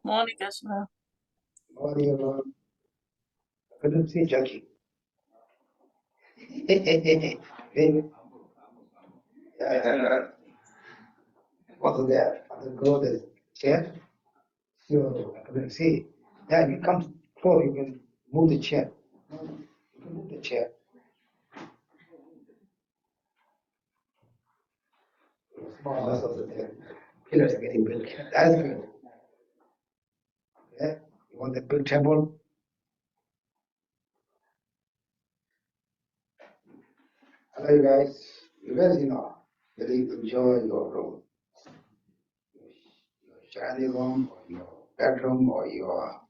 Morning, Geshe. Morning, everyone. I couldn't see Jackie. What's there? I will go to the chair. So I couldn't see. Yeah, you come close, you can move the chair. You can move the chair. Small muscles of the pillars are getting built. That's good. Yeah, you want the big temple? Hello, you guys. You guys, really enjoy your room, your shiny room, or your bedroom, or your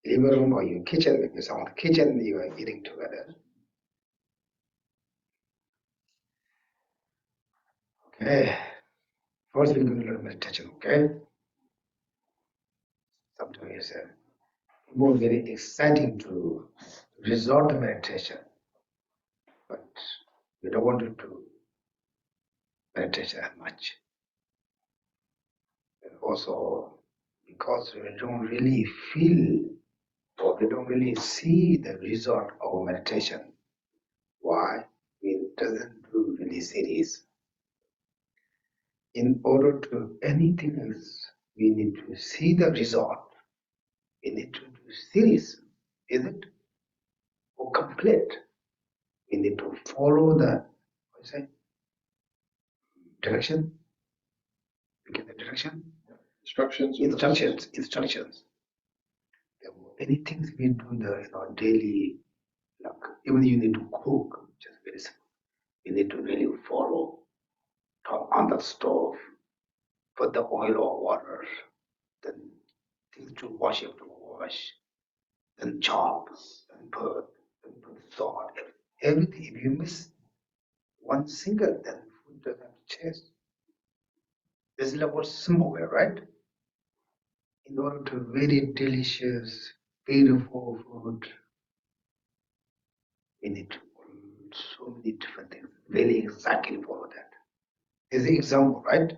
living room, or your kitchen. Maybe some of the kitchen you are eating together. Okay. First, we're going to learn meditation. Okay. Sometimes it's more very exciting to resort to meditation, but we don't want to do meditation that much. And also, because we don't really feel or we don't really see the result of meditation. Why? It doesn't do really serious. In order to do anything else, we need to see the result. We need to do serious, is it? Or complete. We need to follow the direction. You get the direction? Instructions. There were anything we do in our daily, like even you need to cook, just very simple. You need to really follow. Turn on the stove, put the oil or water, then things to wash, you have to wash, then chop, then put salt, everything. If you miss one single, then food doesn't taste. This is about simple way, right? In order to very delicious, beautiful food, we need to so many different things. Very exactly follow that. This is the example, right?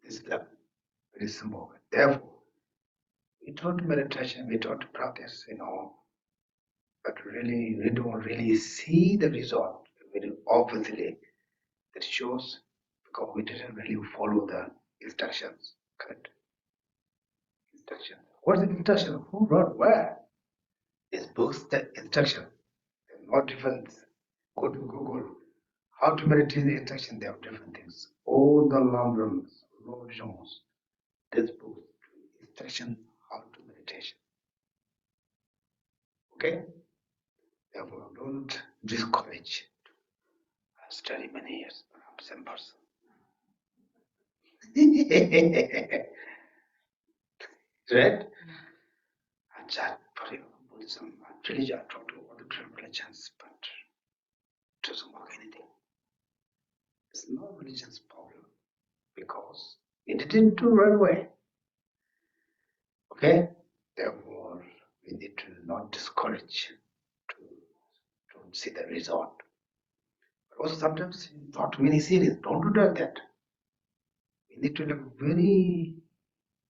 This is like very simple. Therefore, we taught meditation, we taught to practice, but really we don't really see the result very obviously. That shows because we didn't really follow the instructions, correct? Instruction. What's the instruction? Who wrote where? This book's the instruction. There's no difference. Go to Google. How to meditate the instruction, they have different things. All the landrooms, religions, this book, instruction, how to meditation. Okay? Therefore, don't discourage. I study many years, but I'm the same person. Right? I chat for Buddhism, religion, I talk to all the different religions, but it doesn't work anything. It's not religion's problem because we didn't do right way. Okay? Therefore, we need to not discourage to see the result. But also sometimes not very serious. Don't do that. We need to have very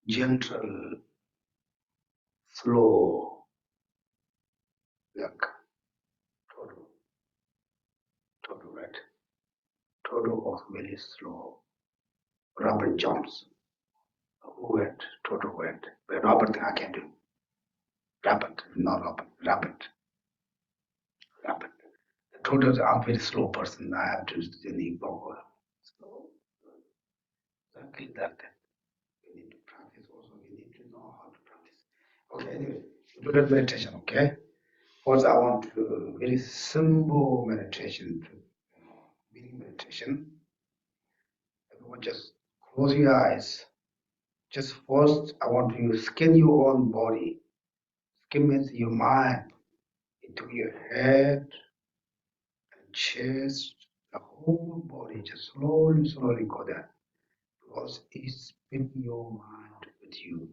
gentle, slow, like Todo, right? Todo was very slow. Robert jumps. Who went? Toto went. But Robert, I can do. Robert, not Robert. rapid, rapid. The total, I'm a very slow person. I have to really go slow. Exactly that. We need to practice also. We need to know how to practice. Okay, anyway, do that meditation, okay? First, I want to very simple meditation, breathing meditation. Everyone just close your eyes. Just first, I want you to scan your own body. Scan means your mind into your head and chest, the whole body. Just slowly, slowly go there. Because it's in your mind with you.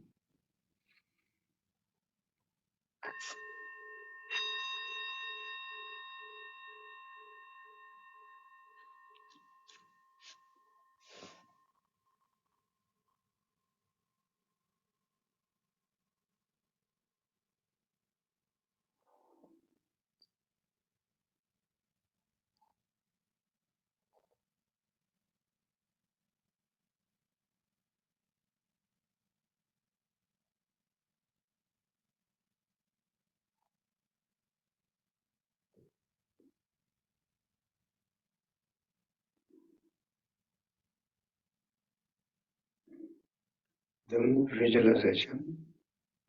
Then visualization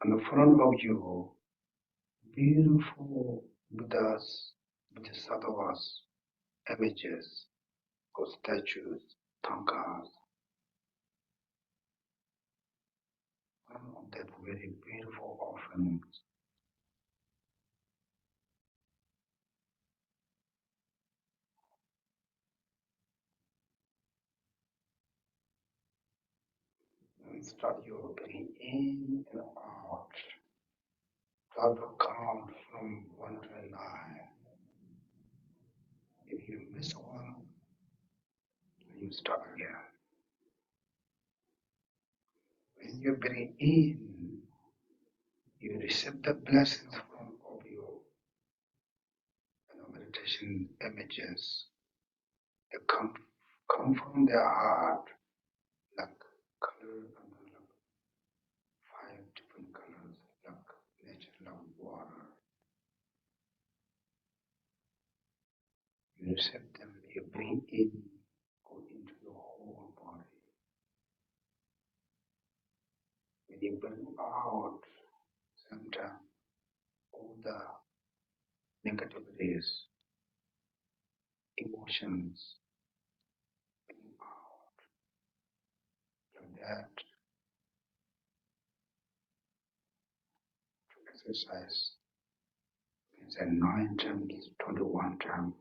on the front of you, beautiful Buddhas, Bodhisattvas, images or statues, tankas, that very beautiful offerings. And start your breathing in and out. Start to count from 1 to 9. If you miss one, you start again. When you breathe in, you receive the blessings from of your meditation images that come from their heart, like color and like 5 different colors, like nature, like water. You receive them, you breathe in, go into your whole body. When you bring out, sometimes all the negativities, emotions, bring out. Like that, exercise means 9 times, 21 times.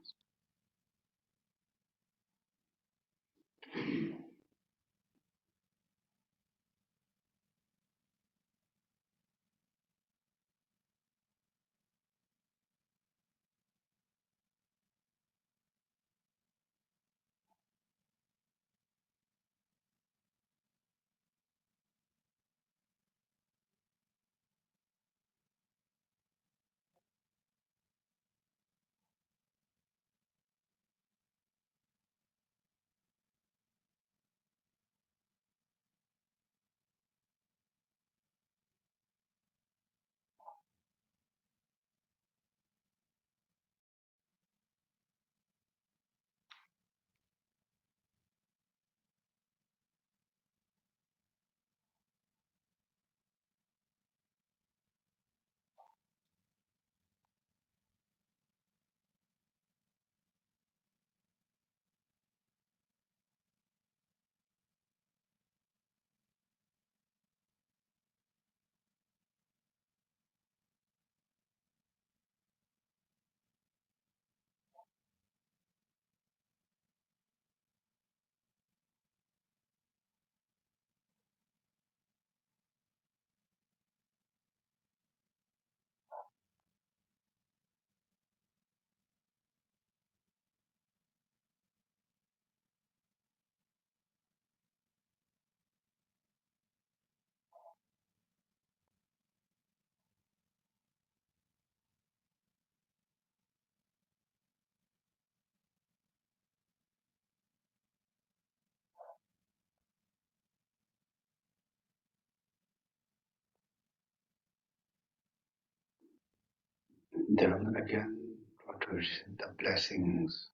Then again, try to receive the blessings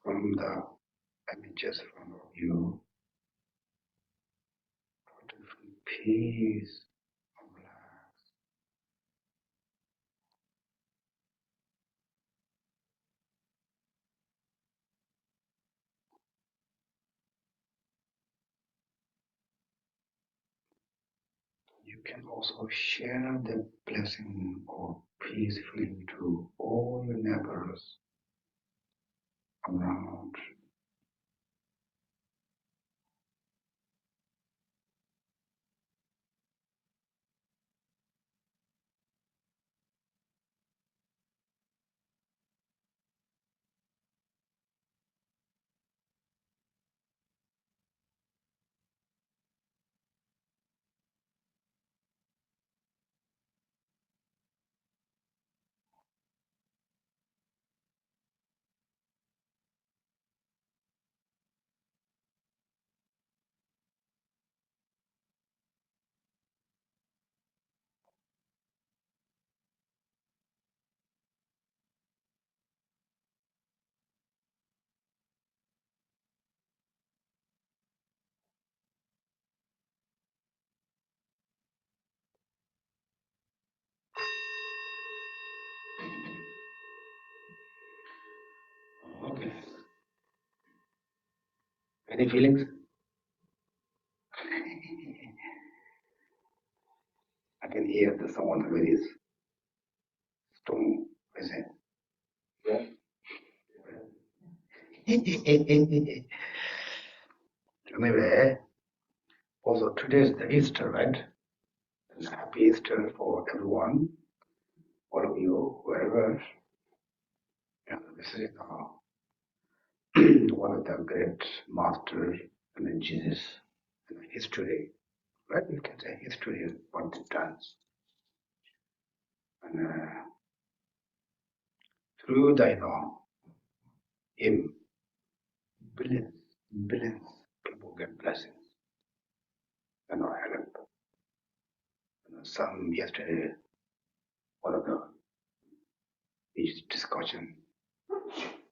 from the images from you. Try to feel peace, relax. You can also share the blessing or peace feeling to all your neighbors around. Okay. Any feelings? I can hear the sound very strong. Is it? Anyway, also today is the Easter, right? And happy Easter for everyone, all of you, wherever. And this is one of the great masters, Jesus, in history, right? You can say history is what it does. And through the, him, billions people get blessings and help. Some yesterday, one of the discussion,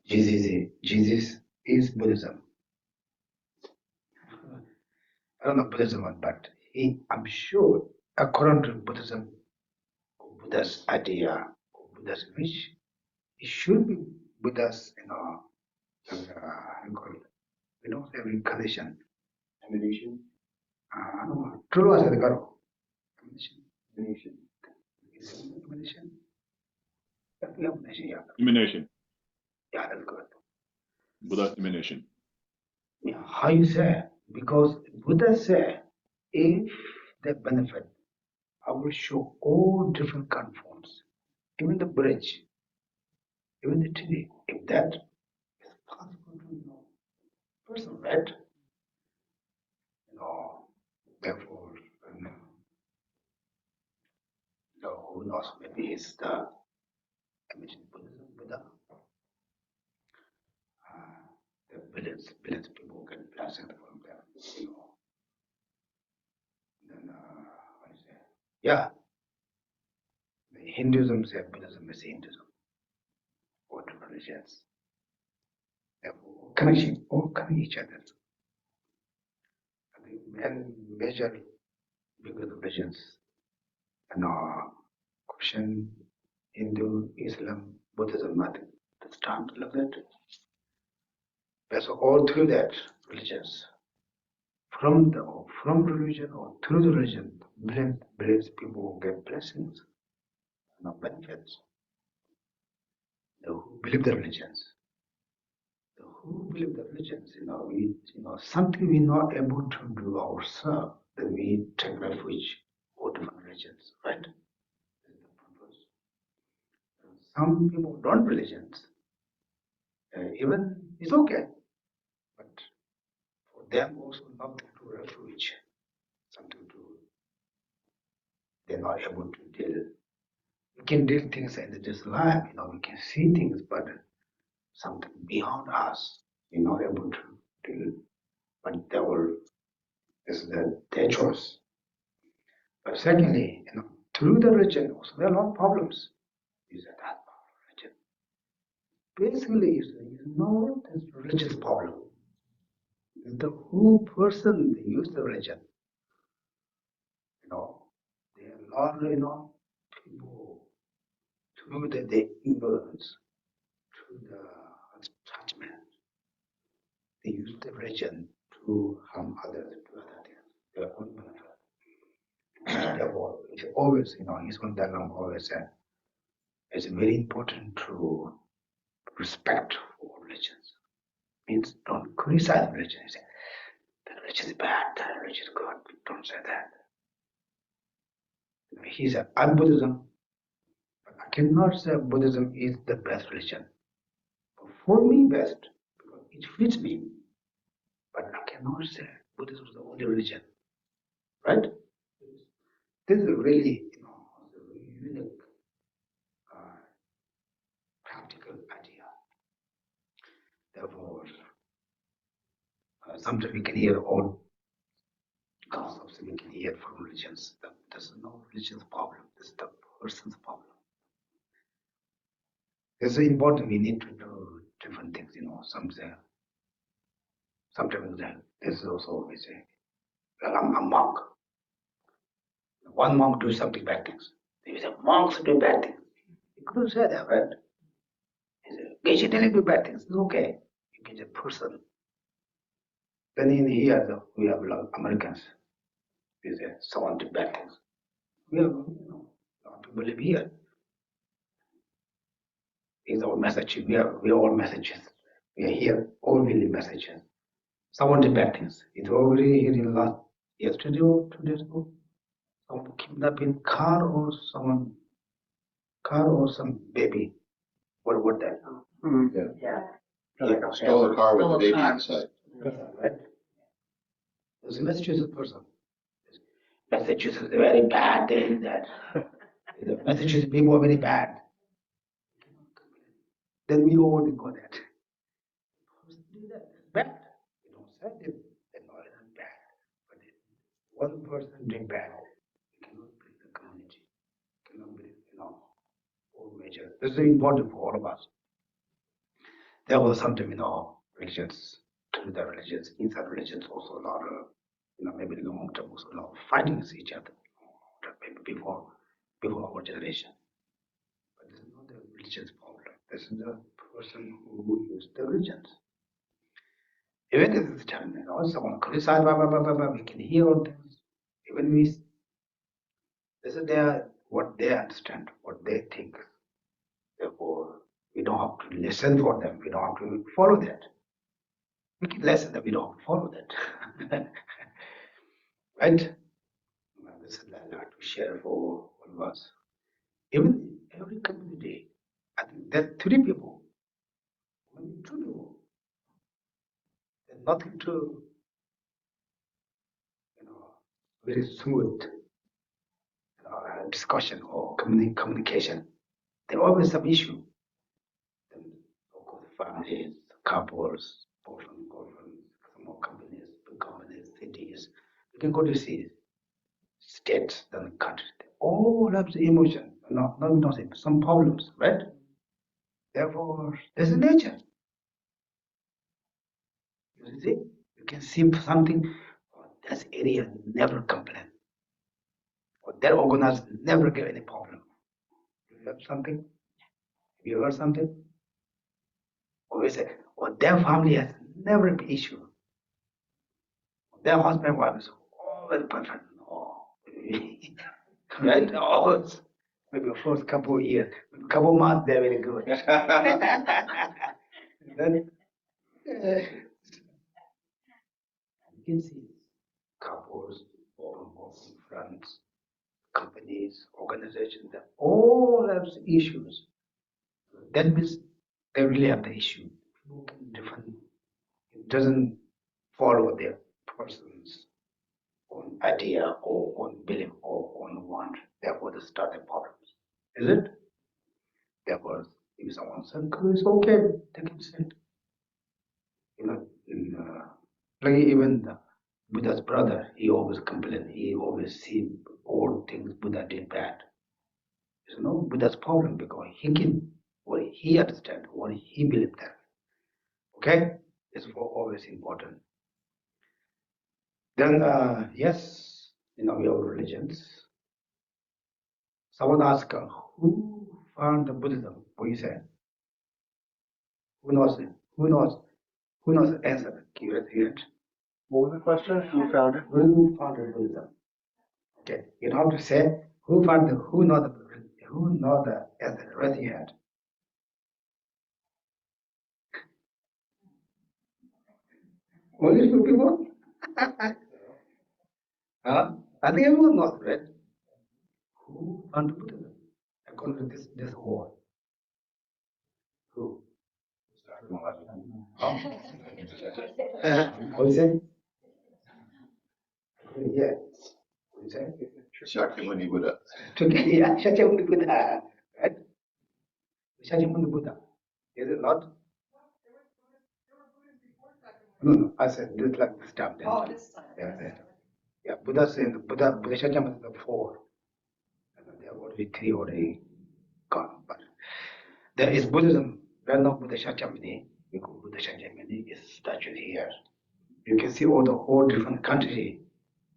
Jesus is Buddhism. I don't know Buddhism, but I'm sure, according to Buddhism, Buddha's idea, Buddha's wish, it should be Buddha's, we don't have incarnation. Emanation? No, true as the Garo. Emanation. Emanation. Emanation, yeah. Emanation. Yeah, that's good. Buddha's emanation. Yeah, how you say? Because Buddha said, if they benefit, I will show all different kind of forms, even the bridge, even the tree. If that is possible to person, right? Therefore, who knows? Maybe it's the image Buddhism, Buddha. The billions of people get blessed from them. Then, what is it? Yeah, the Hinduism says Buddhism is Hinduism, or different religions. Therefore, connection, all connect each other. And the main major bigger religions, Christian, Hindu, Islam, Buddhism, nothing. That's time to look at. So all through that religions, from religion or through the religion, billions people get blessings, benefits. Who believe the religions, who believe the religions, something we're not able to do ourselves, then we take refuge for different religions, right? This is the purpose. Some people don't religions, even it's okay, but for them also nothing to refuge, something to they're not able to deal. We can deal things in this life, we can see things, but something beyond us, we're not able to deal. But devil is their choice. But secondly, through the religion also there are a lot of problems. He said, that's religion. Basically, it's not this religious problem. It's the whole person they use the religion. There are a lot of, people through the ignorance, through the attachment. They use the religion to harm others, to other things. Their own benefit. Therefore, it's always, His one Dalai always said, it's very important to respect for religions. Means don't criticize religion. You say, that religion is bad, that religion is good. Don't say that. He said, I'm Buddhism. But I cannot say Buddhism is the best religion. For me, best, because it fits me. But I cannot say Buddhism is the only religion. Right? This is really, a unique, practical idea. Therefore, sometimes we can hear all concepts we can hear from religions. There's no religion's problem. This is the person's problem. It's important. We need to do different things. Sometimes there's also we say, well, I'm a monk. One monk do something bad things. They say monks do bad things. You couldn't say that, right? Geshe Tenley do bad things. It's okay. You can just person. Then in here we have a lot of Americans. They say someone did bad things. We have, a lot of people live here. It's our message. We are all messages. We are here, all really messages. Someone did bad things. It's already here in last yesterday or 2 days ago. Someone kidnapped in car or some baby. What that? Yeah. Stole a car with a baby inside. Right? There's a Massachusetts person. Massachusetts is very bad. The Massachusetts people are very bad. Then we all go that. Bad. We don't say it. They're not bad. But if one person doing bad, you cannot bring the community. You cannot bring, all major. This is important for all of us. There was something, religions, through the religions, inside religions also a lot of, maybe long term also a lot of fighting with each other. Maybe before our generation. But this is not the religion's problem. This is the person who used the religions. Even at this time, someone criticize, we can hear all things. Even this is what they understand, what they think. Therefore, we don't have to listen for them. We don't have to follow that. We can listen that we don't follow that. Right? This is a lot to share for all of us. Even every community, I think there are 3 people, maybe 2 people. There's nothing to, very smooth discussion or communication. There are always some issue. Of course, families, couples, boyfriend, girlfriend, small companies, big companies, cities. You can go to see states, then countries. They all have the emotion. Nothing. Some problems, right? Therefore, there's a nature. You see, you can see something. That area never complain. Or that organizer never give any problem. You have something? You heard something? Or we say, their family has never been issue. Their husband wife is always perfect. Right? Always. Maybe the first couple of years, couple of months, they're very good. Then you can see couples, friends, companies, organizations, they all have issues. That means they really have the issue. Different. It doesn't follow their person's own idea or own belief or own want. Therefore, they start the problems. Is it? Therefore, if someone says it's okay, they can say it. Like even the Buddha's brother, he always complained. He always see all things Buddha did bad. It's no Buddha's problem because he can what he understand, what he believes that. Okay? It's always important. Then yes, in our religions, someone asked who found the Buddhism? What you say? Who knows it? Who knows? Who knows the answer? Can you repeat it? What was the question? Who found it? Who founded Buddhism? Okay, you don't have to say who found the who know the answer. Raise your hand. Only few people. I think everyone knows, right? Who founded Buddhism? According to this word. Who? Oh. What you say? Yeah. What you say? Shakyamuni Buddha. Yeah, Shakyamuni Buddha. Right? Shakyamuni Buddha. Is it not? No, I said this like this time. Oh, this time. Yeah, Buddha said Buddha Shakyamuni is the four. And there are already three already gone. But there is Buddhism. Right now, Buddha Shakyamuni, because Buddha Shakyamuni is statue here. You can see all the whole different country.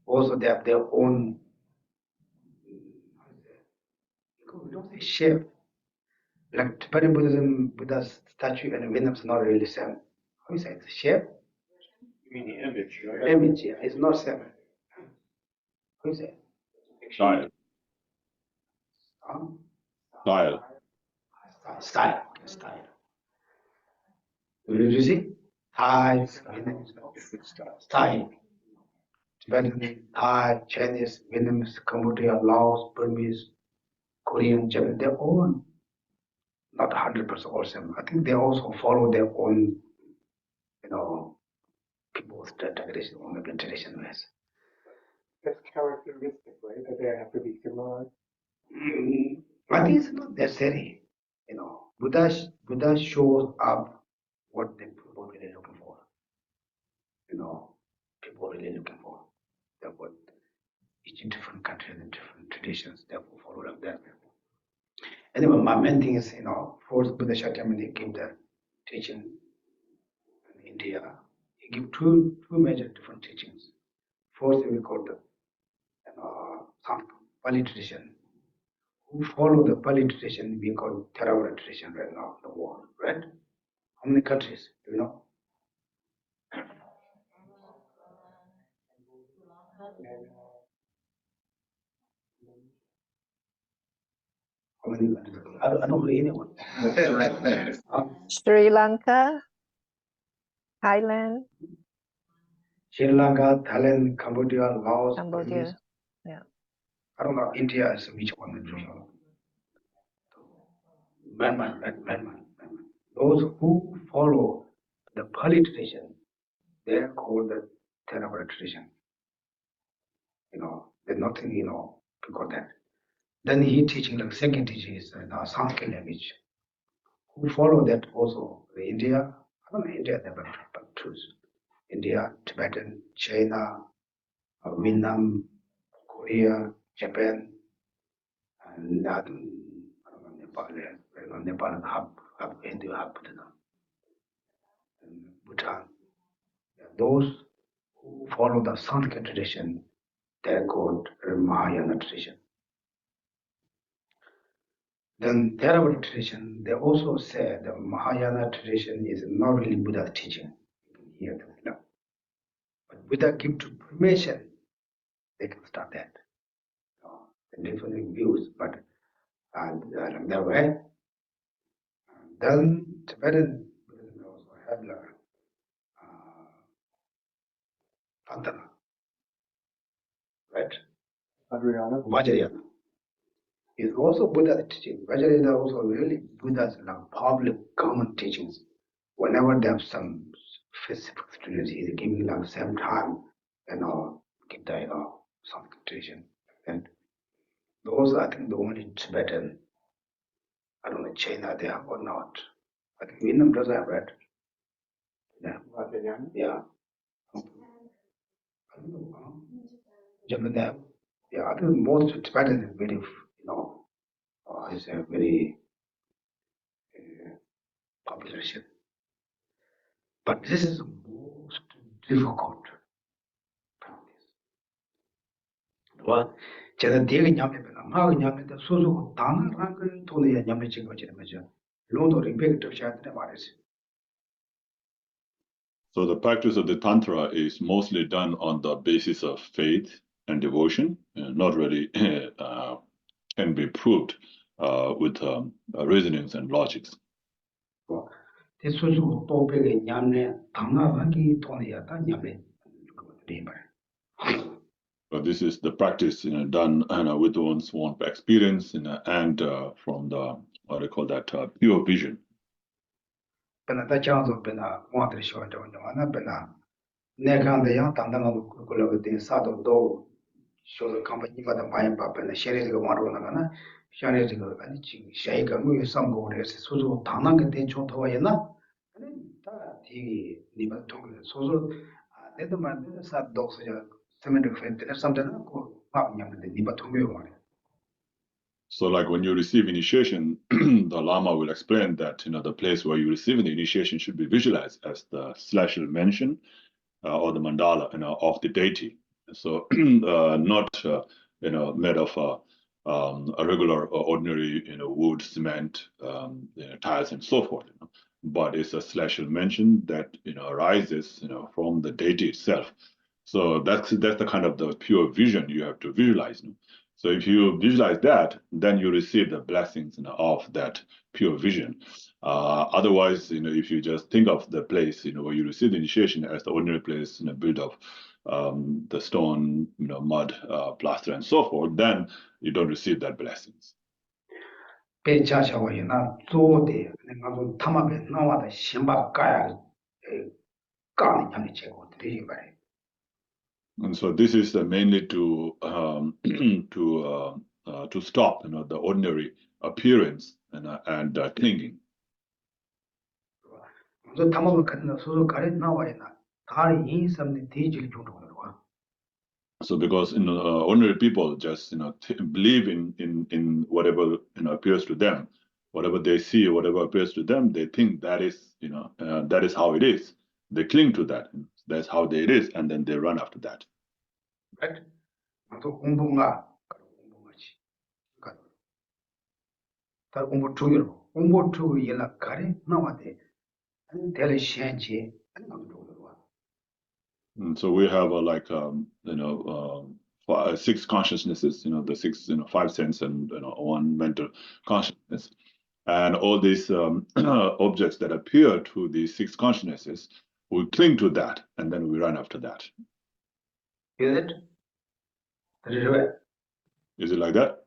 Also, they have their own. We don't say shape. Like Tibetan Buddhism, Buddha's statue and Vietnam is not really the same. How you say it's shape? You mean the image, right? Image, yeah, it's not same. How you say? Style. Um, Style. style. Did you see? Thai, style. Tibetan, Thai, Chinese, Vietnamese, Cambodia, Laos, Burmese, Korean, Japanese, they're all not 100% all same. I think they also follow their own, people's tradition or maybe tradition ways. That's characteristic, right? That they have to be similar. I think it's not necessary. Buddha shows up what the people really looking for. People really looking for. That's what each different country and different traditions, therefore follow like that. Anyway, my main thing is, first Buddha Shakyamuni gave the teaching in India. He gave two major different teachings. First, we call the Pali tradition. Who follow the Pali tradition, we call Theravada tradition right now in the world, right? How many countries do you know? How many countries? I don't know anyone. Sri Lanka, Thailand, Sri Lanka, Thailand, Cambodia, Laos, Cambodia. Burmese. Yeah. I don't know. India is which one? Myanmar, right? Myanmar. Those who follow the Pali tradition, they are called the Theravada tradition. There's nothing, because that. Then he teaching like second teaching is Sanskrit language. Who follow that also? India, I don't know India, but choose India, Tibetan, China, Vietnam, Korea, Japan, and I don't know, Nepal have Hindu, have Buddhism, and Bhutan. Those who follow the Sanskrit tradition, they're called Mahayana tradition. Then Theravada tradition, they also say the Mahayana tradition is not really Buddha's teaching. You can hear that. But Buddha give to permission, they can start that. The different views, but their way. Then Tibetan Buddhism also have the Pantana, right? Vajrayana is also Buddha's teaching. Vajrayana also really Buddha's public common teachings. Whenever they have some specific students, he's giving like same time, give the some teaching. And those I think the only Tibetan. I don't know China they have or not. I think Vietnam does have, right? Yeah. Yeah. I don't know. Japan they have. Yeah, I think most Tibetan is very, It's a very popular ship. But this is the most difficult practice. Well, 제가 되게 냠내면 막 냠내다 소소고 다는 랑그 돈에 냠내진 거지 맞죠? 로도 리백트 샤트에 말했어요. So the practice of the Tantra is mostly done on the basis of faith and devotion, not really can be proved with reasonings and logics. 대 소소고 또 배게 냠내 당나랑기 돈에 야다 냠내 그것들이 말이에요. But this is the practice done with one's own experience and from the, what do you call that, pure vision. 다 장소 배나 뭐들 쇼죠. 하나 배나 내가한테 양 단단하고 그걸로 된 사도도 쇼도 컴퍼니마다 많이 바쁘네. 셔리가 말로 나가나 셔리가 아니 지금 샤이가 뭐 상고래서 소소 당나게 된 좋다와였나? 아니 다 되게 니가 통해 소소 내도 만든 사도서야 세면도 팬들 something 고 막냐는데 니가 통해 말이야. So like when you receive initiation, the Lama will explain that the place where you receive the initiation should be visualized as the celestial mansion or the mandala of the deity. So not made of a regular or ordinary wood, cement, tiles, and so forth. But it's a celestial mansion that arises from the deity itself. So that's the kind of the pure vision you have to visualize. So if you visualize that, then you receive the blessings of that pure vision. Otherwise, if you just think of the place, where you receive the initiation as the ordinary place, built of the stone, mud, plaster, and so forth, then you don't receive that blessings. 배차샤고이나 조대 내가 좀 탐하게 나와다 심바 까야 까는 냠이 제고 되게 말이에요. And so this is mainly to to stop the ordinary appearance and clinging. 저 탐하고 같은 소소 가래 나와야나 다리 인삼의 대질 정도로 와. So because ordinary people just believe in whatever appears to them, whatever they see, whatever appears to them, they think that is that is how it is. They cling to that. That's how it is, and then they run after that. Right? 또 공부가 공부하지. 그러니까 다 공부 중요로 공부 중에 연락 가래 나와대. 아니 될 시행지 아니 나도 와. And so we have six consciousnesses, the six, five sense and one mental consciousness, and all these objects that appear to these six consciousnesses, we cling to that, and then we run after that. Is it? Is it like that?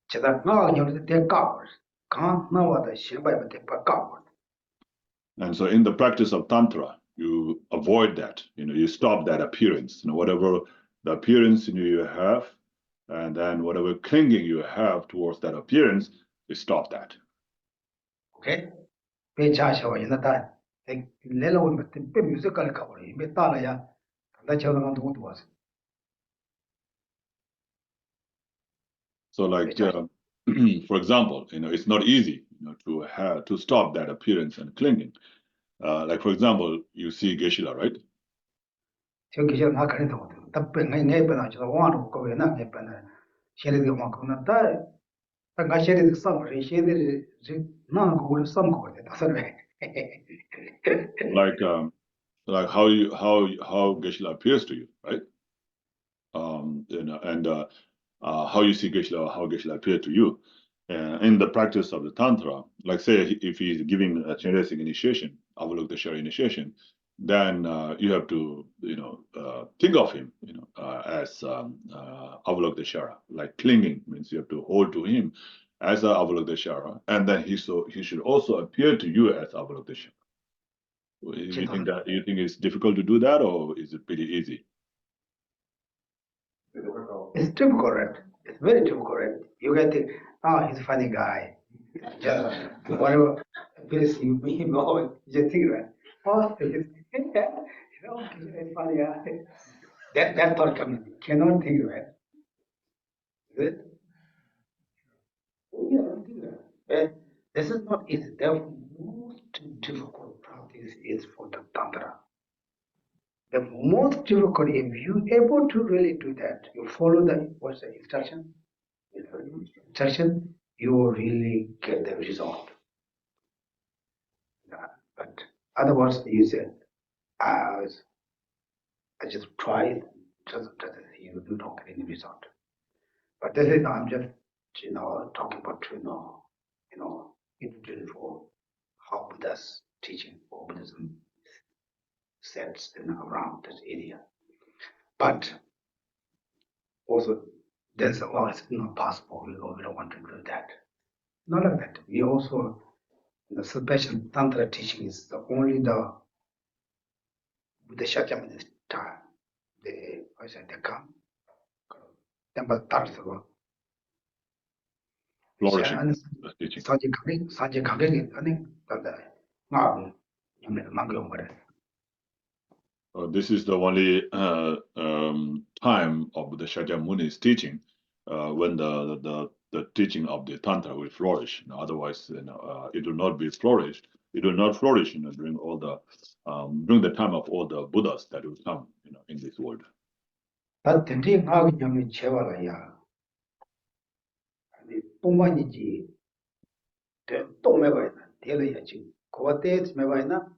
제가 나가려고 때 까버. 강 나와다 심바에 때 까버. And so in the practice of Tantra, you avoid that, you stop that appearance, whatever the appearance you have, and then whatever clinging you have towards that appearance, you stop that. Okay? 배차샤와 이나다 내려오면 때 뮤지컬 가버리. 몇 달아야 나 저런 거 못 와서. So like, for example, it's not easy, to stop that appearance and clinging. Like, for example, you see Geshe-la, right? 저기 저 나가는 거. 답변 내 변화 저 와로 거기 나 변화. 쉐리도 막 그러나 다 내가 쉐리도 섬을 쉐리도 나 그걸 섬 거거든. 다서네. Like how Geshe-la appears to you, right? And how you see Geshe-la, how Geshe-la appear to you. In the practice of the Tantra, like say if he's giving a Chinesic initiation, Avalokiteshvara initiation, then you have to think of him as Avalokiteshvara, like clinging means you have to hold to him as Avalokiteshvara, and then he should also appear to you as Avalokiteshvara. You think it's difficult to do that, or is it pretty easy? It's difficult, right? It's very difficult, right? You get to, he's a funny guy. Yeah, whatever appears you meet him, you think, right? Oh, he's funny guy. That thought cannot think, right? Is it? This is not easy. The most difficult practice is for the Tantra. The most difficult, if you able to really do that, you follow the what's the instruction? Instruction, you will really get the result. But otherwise, you said, I just tried, doesn't you do not get any result. But this is I'm just talking about introduction for how Buddha's teaching or Buddhism sets around this area. But also there's it's not possible, we don't want to do that. Not like that. We also the special Tantra teaching is the only with the Shakyamuni's time. They come. Temple Tarsava. Flourishing teaching. Sanjay Kagin, I think that This is the only time of the Shakyamuni's teaching when the teaching of the Tantra will flourish. Otherwise, it will not be flourished. It will not flourish during all the during the time of all the Buddhas that will come in this world. But the thing how you chevala ya. The Pumaniji, the Tomeva, the Eliachi, Coates Mevaina,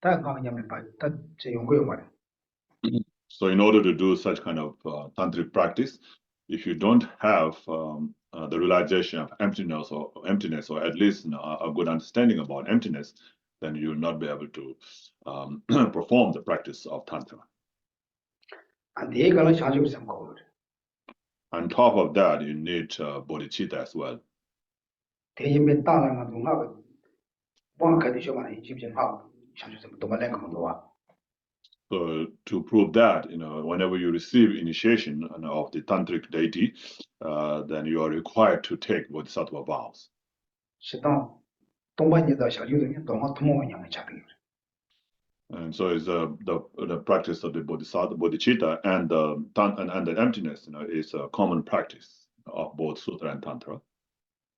Taganyamipa, Tachayunguman. So in order to do such kind of tantric practice, if you don't have the realization of emptiness, or at least a good understanding about emptiness, then you will not be able to perform the practice of tantra. And the Egala Shaju some code. On top of that, you need bodhicitta as well. They may tell one condition Egyptian how Shaju some Domalenga. So to prove that, whenever you receive initiation of the tantric deity, then you are required to take bodhisattva vows. And so is the practice of the bodhicitta and the emptiness, is a common practice of both sutra and tantra.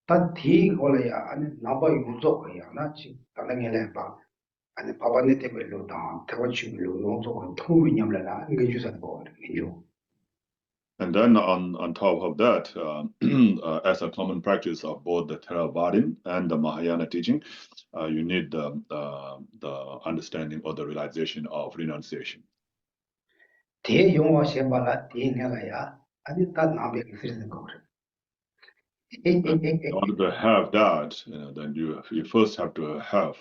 And then on top of that, as a common practice of both the Theravada and the Mahayana teaching, you need the understanding or the realization of renunciation. In order to have that, then you first have to have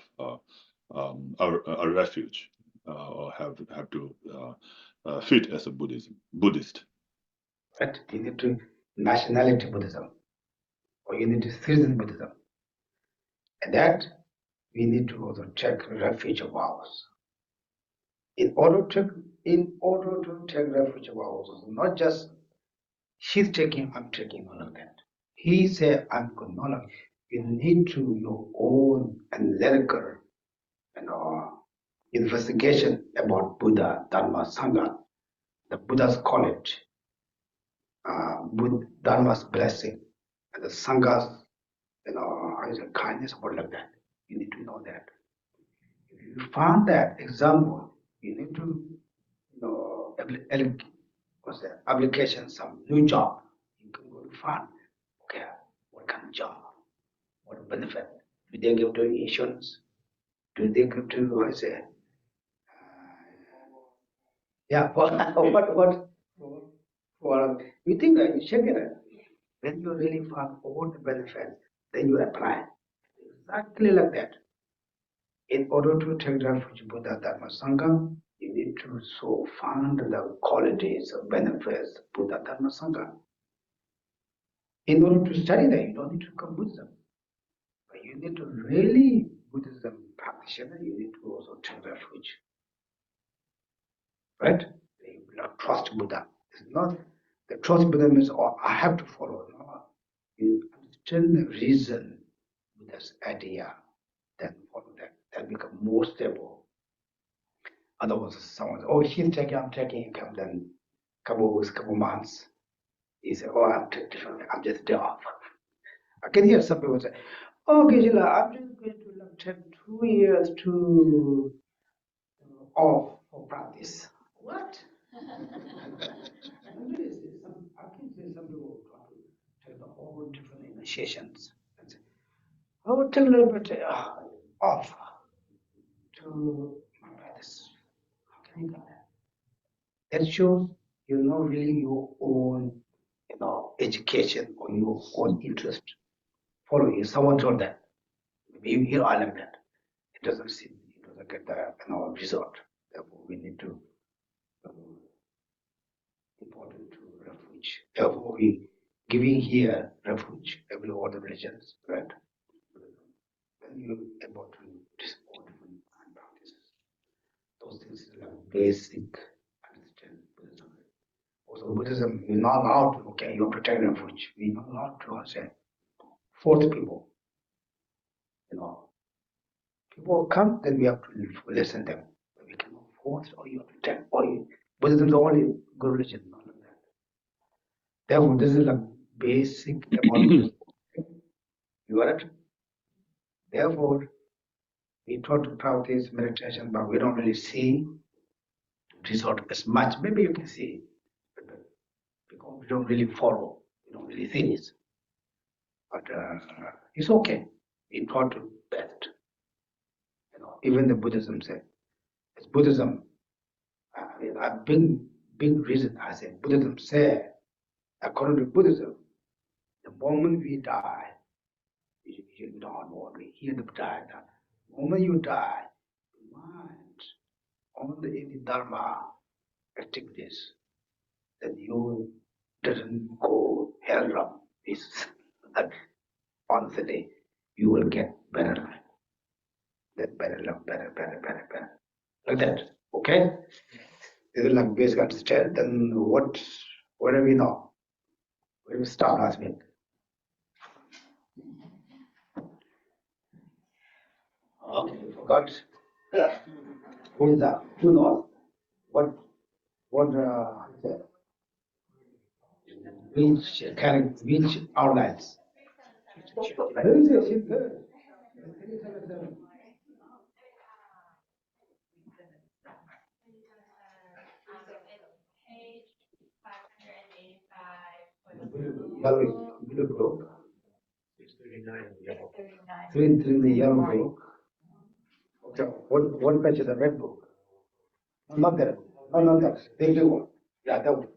a refuge, or have to fit as a Buddhist. Right? You need to nationality Buddhism, or you need to citizen Buddhism, and that we need to also take refuge of ours. In order to take refuge of ours, not just he's taking, I'm taking, all of that. He said, I'm good knowledge. You need to your own analytical investigation about Buddha, Dharma, Sangha. The Buddha's college, Dharma's blessing, and the Sangha's, kindness, or like that. You need to know that. If you found that example, you need to, application, some new job. You can go to find, okay, what kind of job, what benefit? Do they give to insurance? Do they give to, you think that you check it out. When you really find all the benefits, then you apply. Exactly like that. In order to take refuge Buddha Dharma Sangha, you need to so find the qualities of benefits Buddha Dharma Sangha. In order to study that, you don't need to come Buddhism. But you need to really Buddhism practitioner, you need to also take refuge. Right? You will not trust Buddha. It's not the trust Buddha means, oh, I have to follow. No. You understand the reason Buddha's idea, then follow that. That become more stable. Otherwise, someone says, oh, he's taking, I'm taking, come then couple weeks, couple months. He said, oh, I'm different, I'm just day off. I can hear some people say, Oh, Geshe, I'm just going to take 2 years to off for practice. What? And really, I can see some people try to take the whole different initiations. I would take a little bit off to my practice. How can you do that? That shows you know really your own, education or your own interest. Follow you. Someone told that. Maybe you hear I like that. It doesn't seem it doesn't get the result. Therefore, we need to important to refuge. Therefore, we giving here refuge every other religions, right? When you able to discover different practices, those things are like basic understand Buddhism. Also, Buddhism, you're not allowed to, okay, you protect refuge. We're not allowed to say force people. People come, then we have to listen to them. We cannot force or you protect or you. Buddhism is the only good religion, not like that. Therefore, this is a basic about Buddhism. You got it? Therefore, we try to practice meditation, but we don't really see result as much. Maybe you can see, but because we don't really follow, we don't really see it. But it's okay. We try to best. Even the Buddhism said, it's Buddhism. A big reason I said Buddhism said, according to Buddhism, the moment we die, you don't know we hear the die. The moment you die, mind only in the Dharma activities, then you doesn't go hell this honestly, you will get better life. That better life, better. Like that. Okay? This is like basic understand. Then what do we know? We start last week. Okay, forgot. Who is that? Who knows? What which outlines? Blue book. 3 in the yellow book. Okay, one page is the red book. No, not that. No, that. They do. Yeah, that one.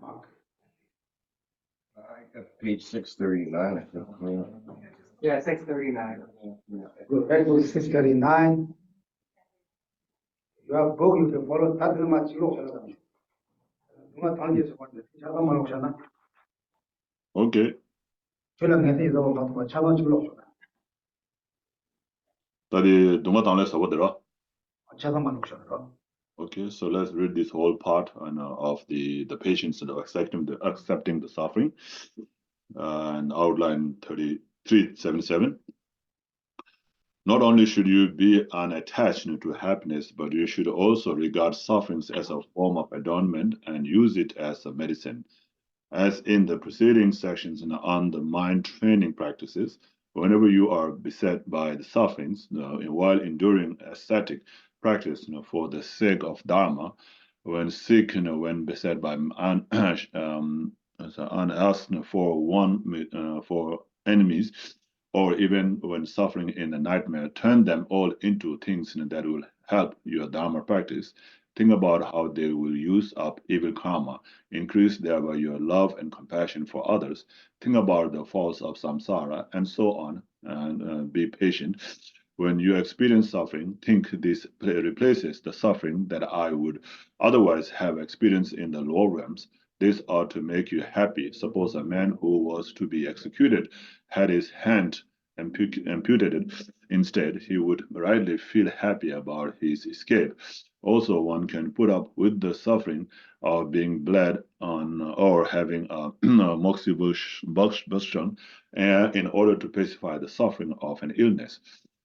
Mark. I got page 639, I think. Yeah, 639. Good. Red book 639. You have book, you can follow. That's much you Okay. Tadi dunga tangle sabodera. Okay, so let's read this whole part of the patience and accepting the suffering and outline 3377. Not only should you be unattached to happiness, but you should also regard sufferings as a form of adornment and use it as a medicine. As in the preceding sections on the mind training practices, whenever you are beset by the sufferings, while enduring ascetic practice for the sake of Dharma, when sick, when beset by unasked for enemies, or even when suffering in a nightmare, turn them all into things that will help your Dharma practice. Think about how they will use up evil karma, increase thereby your love and compassion for others. Think about the falls of samsara, and so on, and be patient. When you experience suffering, think this replaces the suffering that I would otherwise have experienced in the lower realms. This ought to make you happy. Suppose a man who was to be executed had his hand amputated. Instead, he would rightly feel happy about his escape. Also, one can put up with the suffering of being bled on or having a moxibustion in order to pacify the suffering of an illness.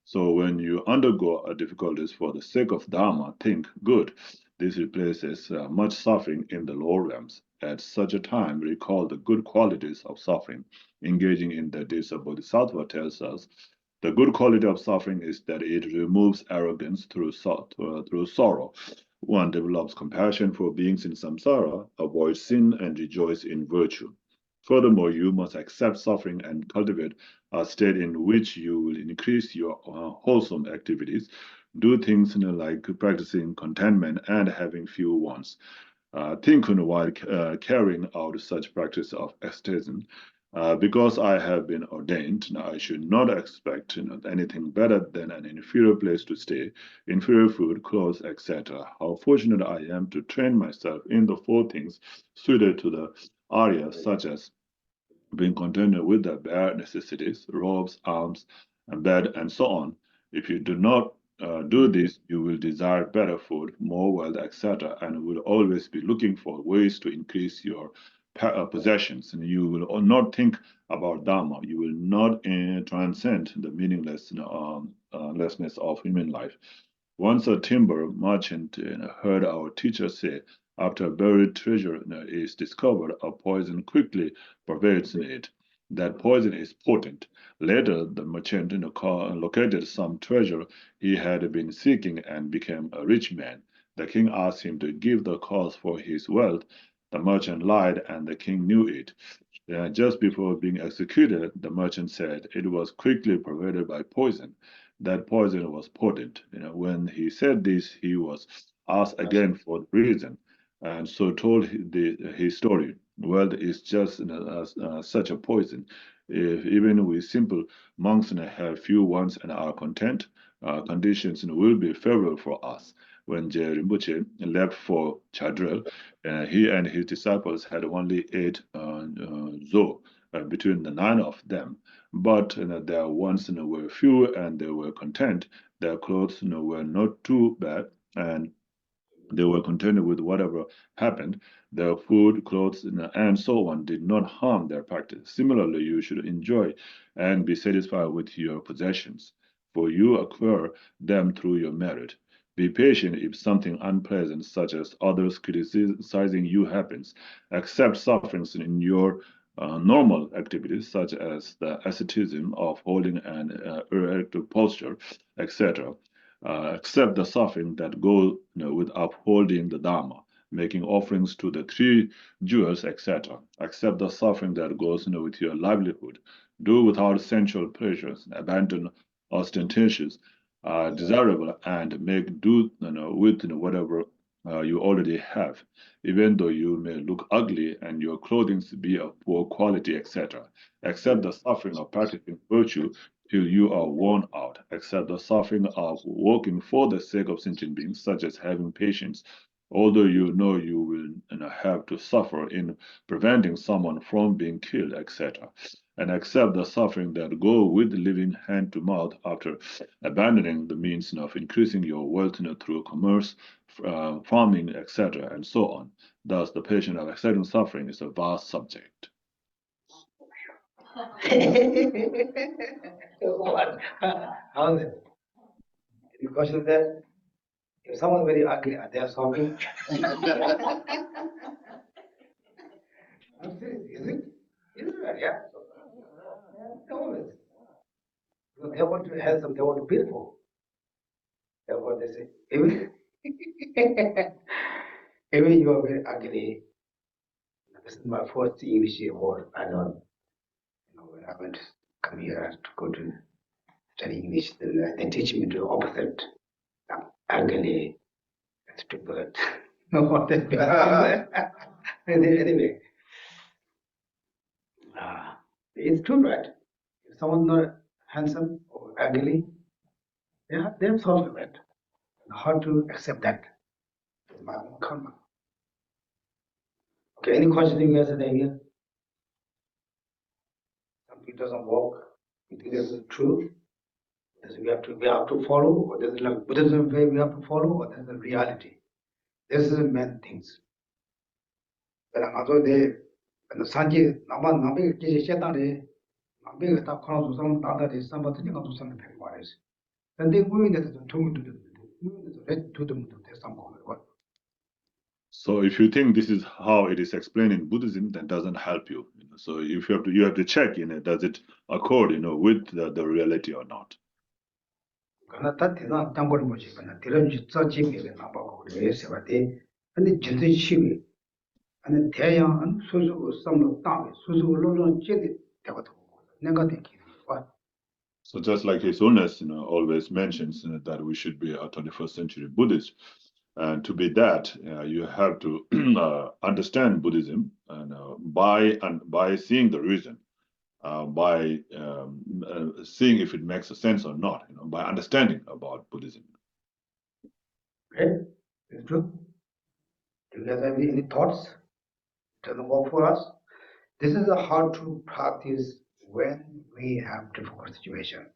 So when you undergo difficulties for the sake of Dharma, think good. This replaces much suffering in the lower realms. at such a time recall the good qualities of suffering. Engaging in the deeds of Bodhisattva tells us the good quality of suffering is that it removes arrogance through sorrow. One develops compassion for beings in samsara, avoids sin, and rejoices in virtue. Furthermore, you must accept suffering and cultivate a state in which you will increase your wholesome activities, do things like practicing contentment and having few wants. Think while carrying out such practice of asceticism. Because I have been ordained, I should not expect anything better than an inferior place to stay, inferior food, clothes, etc. How fortunate I am to train myself in the four things suited to the Arya, such as being contented with the bare necessities, robes, arms, and bed, and so on. If you do not do this, you will desire better food, more wealth, etc., and will always be looking for ways to increase your possessions. And you will not think about Dharma. You will not transcend the meaninglessness of human life. Once a timber merchant heard our teacher say, after a buried treasure is discovered, a poison quickly pervades it. That poison is potent. Later, the merchant located some treasure he had been seeking and became a rich man. The king asked him to give the cause for his wealth. The merchant lied, and the king knew it. Just before being executed, the merchant said it was quickly pervaded by poison. That poison was potent. When he said this, he was asked again for the reason, and so told his story. Wealth is just such a poison. If even we simple monks have few wants and are content, conditions will be favorable for us. When Je Rinpoche left for Chadrel, he and his disciples had only 8 zo between the 9 of them. But their wants were few and they were content. Their clothes were not too bad, and they were contented with whatever happened. Their food, clothes, and so on did not harm their practice. Similarly, you should enjoy and be satisfied with your possessions, for you acquire them through your merit. Be patient if something unpleasant, such as others criticizing you, happens. Accept sufferings in your normal activities, such as the asceticism of holding an erect posture, etc. Accept the suffering that goes with upholding the Dharma, making offerings to the three jewels, etc. Accept the suffering that goes with your livelihood. Do without sensual pleasures, abandon ostentatious, desirable, and make do with whatever you already have, even though you may look ugly and your clothing be of poor quality, etc. Accept the suffering of practicing virtue till you are worn out. Accept the suffering of working for the sake of sentient beings, such as having patience, although you know you will have to suffer in preventing someone from being killed, etc. And accept the suffering that go with living hand to mouth after abandoning the means of increasing your wealth through commerce, farming, etc., and so on. Thus, the patient of accepting suffering is a vast subject. What? How's it? You question that? If someone's very ugly, are they suffering? I'm serious, is it? Is it? Yeah. Always. Because they want to be handsome, they want to be beautiful. That's what they say. Even, even you are very ugly. This is my first English word. I don't know when I went to come here to go to study English, they teach me the opposite. Ugly, stupid. No, what they do. Anyway, it's true, right? If someone's not handsome or ugly, they have solved it. How to accept that? It's my own karma. Okay, any question you guys today here? Something doesn't work. You think this is true? We have to follow, or there's a Buddhism way we have to follow, or there's a reality. This is the main things. But also the Sanji Nambi Shetani, Nambi Takon, some other somebody of some wise. And they moving that to them to some what. So if you think this is how it is explained in Buddhism, that doesn't help you. So if you have to check, does it accord, with the reality or not? 그러나 다 대단 땅벌 뭐지 그러나 대런 주서 집에 나보고 그래서 봐대 근데 주서 시비 아니 대양은 수수고 썸도 땅에 수수로는 제대 되고 내가 되기 So just like His Holiness, always mentions that we should be a 21st century Buddhist, and to be that, you have to understand Buddhism, and by seeing the reason, by seeing if it makes a sense or not, by understanding about Buddhism. Okay, it's true. Do you guys have any thoughts? Doesn't work for us. This is how to practice when we have difficult situation.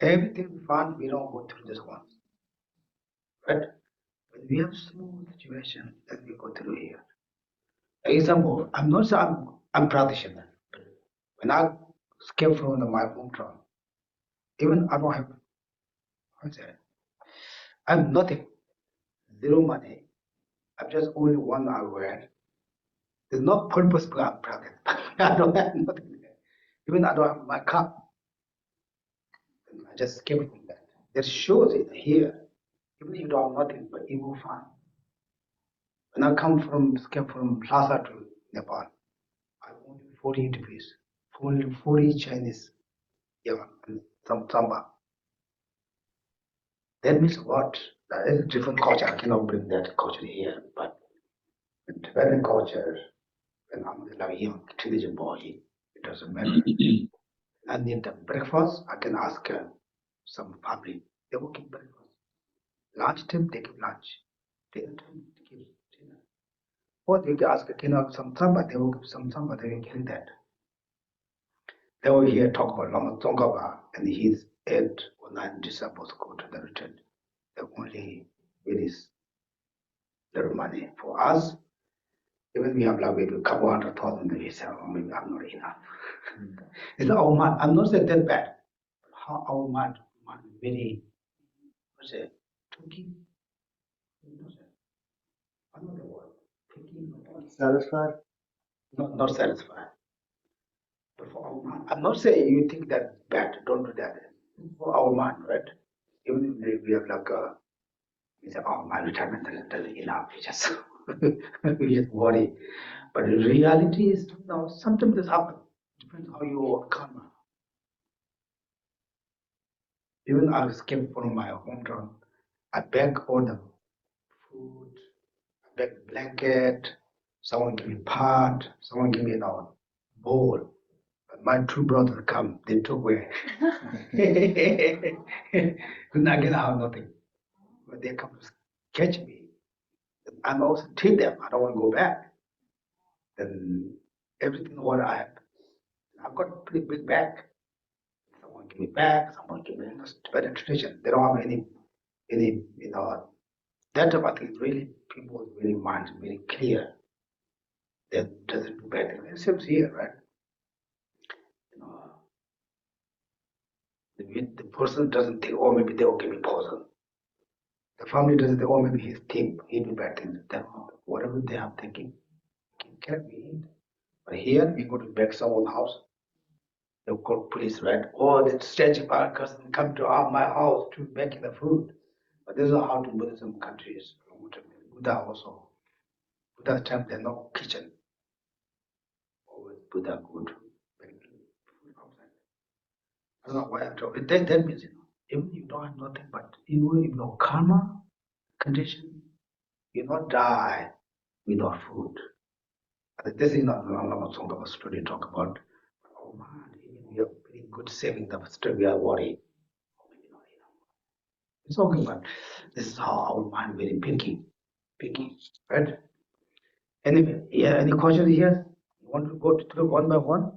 Everything fun, we don't go through this one. Right? When we have smooth situation, then we go through here. Example, I'm not saying I'm practitioner. When I came from my hometown, even I don't have, how say, I'm nothing, zero money. I'm just only one aware. There's no purpose for practice. I don't have nothing. Even I don't have my car. I just came from that. That shows it here. Even if you don't have nothing, but you will find. When I came from Lhasa to Nepal, I only 40 degrees, only 40 Chinese, yeah, and some Samba. That means what? That is a different culture. I cannot bring that culture here, but the Tibetan culture, when I'm like a young teenage boy, it doesn't matter. I need the breakfast, I can ask some family, they will give breakfast. Lunch time, they give lunch. Dinner time, they give dinner. Or they ask, some samba, they will give some samba, they will kill that. They will hear talk about Lama Tsongkhapa and his 8 or 9 disciples go to the retreat. They only release their money. For us, even we have like maybe a couple 100,000, we say, oh, maybe I'm not enough. It's our mind. I'm not saying that bad. But how our mind very, what's it, tricky? I know the word. Tricky, Satisfied? not satisfied. But for our mind, I'm not saying you think that's bad. Don't do that. For our mind, right? Even if we have like a, we say, oh, my retirement doesn't enough. We just worry. But the reality is, sometimes this happens. Depends how you work karma. Even I escaped from my hometown. I beg all the food, I beg blanket, someone give me pot, someone give me bowl. But my two brothers come, they took away. Then again I have nothing. But they come to catch me. I'm also treat them. I don't want to go back. Then everything what I have, I've got a pretty big bag. Someone give me back, someone give me Tibetan tradition. They don't have any that I think really people really mind very clear. That doesn't do bad things. It seems here, right? The person doesn't think, oh, maybe they will give me poison. The family doesn't think, oh, maybe his team, he do bad things. Then whatever they are thinking, can be. But here, we go to beg someone's house. They'll call police, right? Or the strange person come to my house to beg the food. But this is how to Buddhism countries. Buddha also. Buddha time there's no kitchen. Always Buddha go to beg food outside. I don't know why I'm talking. That means even if you don't have nothing, but even if no karma condition, you not die without food. This is not Lama Tsongkhapa story talk about. Oh man, we have very good saving, but still we are worried. It's okay, but this is how our mind very picky, right? Anyway, yeah, any questions here? You want to go through one by one?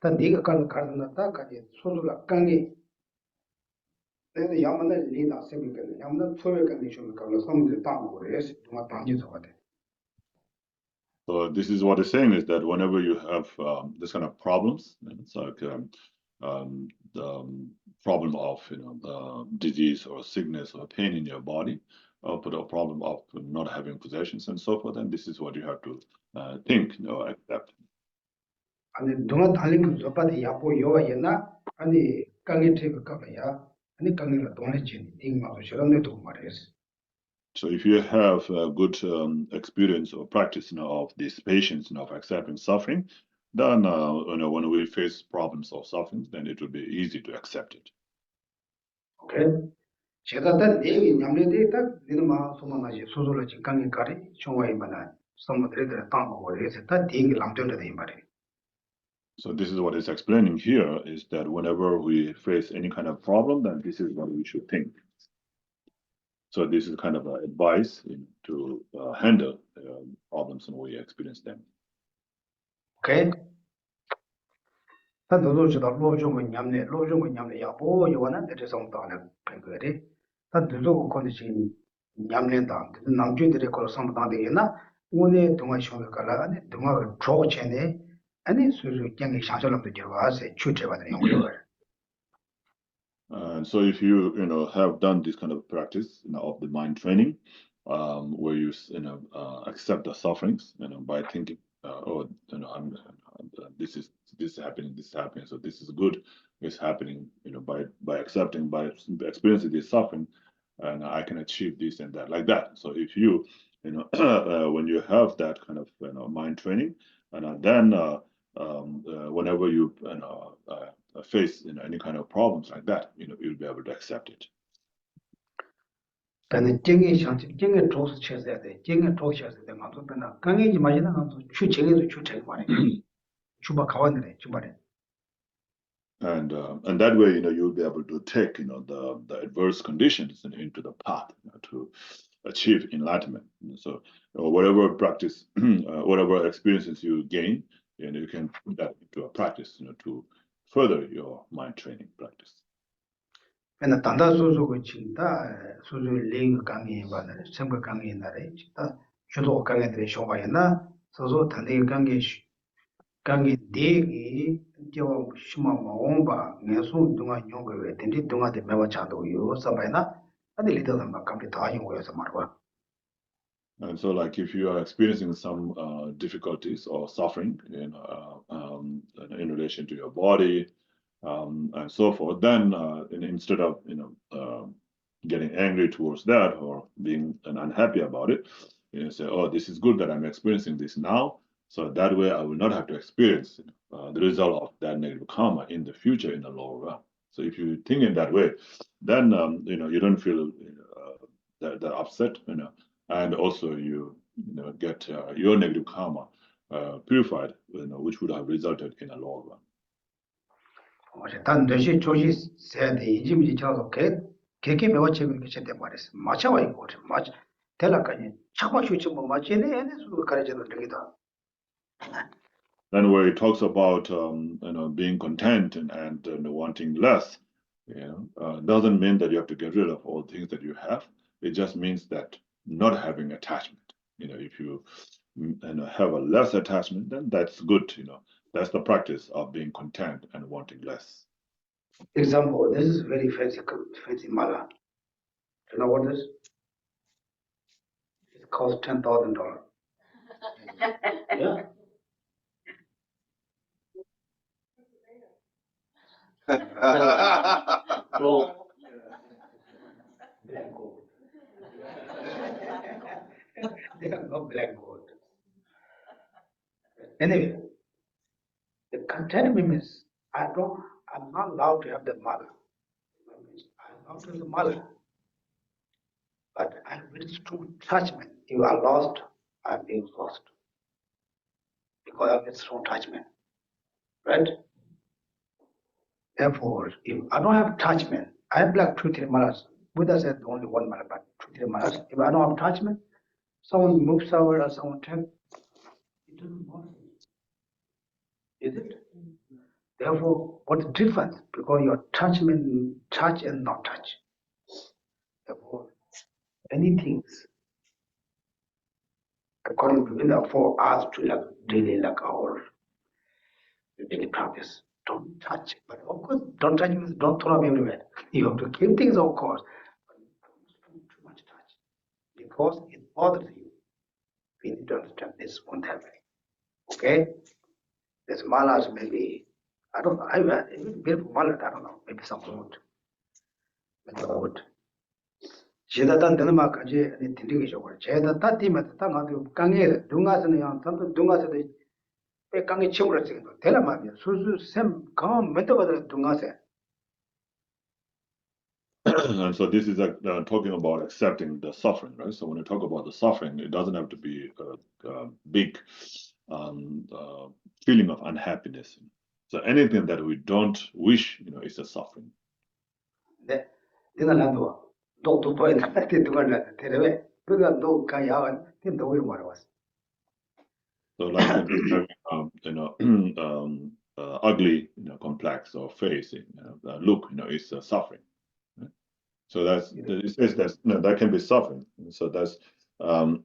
Then 네가 가는 가르나다 가지 소주가 강이 내가 야만의 리다 세비가 야만의 소외가 니쇼가 가서 섬들 따고 그래서 누가 다니서 가대. So this is what it's saying is that whenever you have this kind of problems, it's like the problem of disease or sickness or pain in your body, put a problem of not having possessions and so forth, and this is what you have to think, accept. 아니 동안 달린 그 저빠데 야보 요와였나 아니 강이 트가 가봐야 아니 강이가 동네 진 딩마도 저런데도 말했어. So if you have a good experience or practice of this patience of accepting suffering, then when we face problems of suffering, then it will be easy to accept it. 오케이. 제가 다 내기 냠내데 딱 니는 마 소만하지 소소를 진강이 가리 총화이 만나 선물들이 땅고 그래서 다 딩이 람전데 이 말이에요. So this is what is explaining here is that whenever we face any kind of problem, then this is what we should think. So this is kind of advice to handle problems when we experience them. 오케이. 다 너도 저다 로종은 냠내 야보 요와는 대해서도 하는 거래. 다 너도 컨디션 냠낸다. 남주들이 걸 상담되겠나? 오늘 동안 시험을 가라가네. 동안을 조치네. 아니 수수 경기 상처럼도 들어와서 추체받는 용어요. So if you have done this kind of practice of the mind training, where you accept the sufferings, by thinking, this is happening, so this is good, it's happening, by accepting, by experiencing this suffering, and I can achieve this and that, like that. So if you, when you have that kind of mind training, and then whenever you face any kind of problems like that, you'll be able to accept it. 근데 경기 조수 쳐야 돼. 경기 조수해야 돼. 맞도 변나. 강의지 마지나 가서 추쟁에도 추쟁 말이야. 주바 가왔네. 주바래. And that way, you'll be able to take, the adverse conditions into the path to achieve enlightenment. So whatever practice, whatever experiences you gain, you can put that into a practice, to further your mind training practice. 근데 단다 소소고 친다. 소소 링 강의 받는 생각 강의 날에 진짜 주도 강의들이 쇼바였나? 소소 단대 강의 대기 저 심마마 온바 내손 동안 용거에 된디 동안에 매와 차도요. 서바이나 아니 리더는 막 감기 다 용거여서 말과. And so, like, if you are experiencing some difficulties or suffering in relation to your body and so forth, then instead of getting angry towards that or being unhappy about it, say, "Oh, this is good that I'm experiencing this now, so that way I will not have to experience the result of that negative karma in the future in the lower realm." So, if you think in that way, then you don't feel that upset, and also you get your negative karma purified, which would have resulted in a lower one. 단 대시 조시 세대 이집이 저도 개개 매워 책을 계셨대 말했어. 마차와 이거 맞 대라까지 차고 쉬지 뭐 맞지네. 애네서도 가르쳐는 되기다. Then where it talks about being content and wanting less, doesn't mean that you have to get rid of all things that you have. It just means that not having attachment. If you have a less attachment, then that's good. That's the practice of being content and wanting less. Example, this is very fancy mala. You know what this? It costs $10,000. Yeah. Well, Black gold. They are not black gold. Anyway, the contentment means I'm not allowed to have the mala. I'm allowed to have the mala. But I'm very strong attachment. If I lost, I'm being lost. Because of this strong attachment. Right? Therefore, if I don't have attachment, I have like 2-3 malas. Buddha said only one mala, but 2-3 malas. If I don't have attachment, someone moves over or someone takes, it doesn't bother me. Is it? Therefore, what's the difference? Because your attachment, touch and not touch. Therefore, anything according to for us to like daily like our daily practice. Don't touch. But of course, don't touch means don't throw them everywhere. You have to keep things, of course. But don't too much touch. because it bothers you. We need to understand this one that way. Okay? There's malas maybe, I don't know, I beautiful malas, I don't know, maybe some wood. With the wood. Jedatan Denmark, the Tindish over. Jedata Timat, Tanga, Kangi, Dungas and Yan, something Dungas, the Kangi children, Telamania, Susu, Sem, come, Metawa Dungas. And so this is talking about accepting the suffering, right? So when you talk about the suffering, it doesn't have to be a big feeling of unhappiness. So anything that we don't wish, is a suffering. Don't point at it, Terebe, Buddha, no Kayan, in the way one was. So like ugly, complex or face, look, is suffering. Right? So it says that can be suffering. So that's that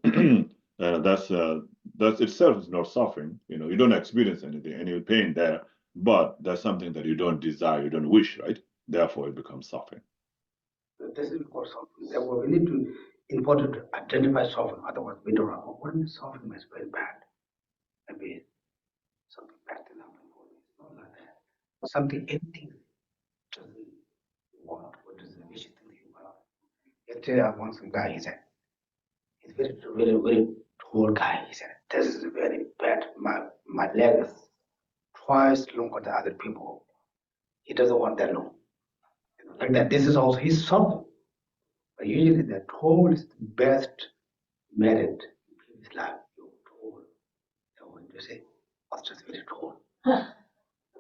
itself is not suffering. You don't experience anything, any pain there, but that's something that you don't desire, you don't wish, right? Therefore, it becomes suffering. This is called suffering. Therefore, we need to important to identify suffering. Otherwise, we don't know what is suffering is very bad. Maybe something bad can happen for you. It's not like that. Something anything doesn't want what is the wish to you. Yesterday, I want some guy. He said, he's very, very, very tall guy. He said, this is very bad. My leg is twice longer than other people. He doesn't want that long. Like that. This is also his suffering. But usually the tallest, best merit in his life, you're tall. So when you say, was just very tall.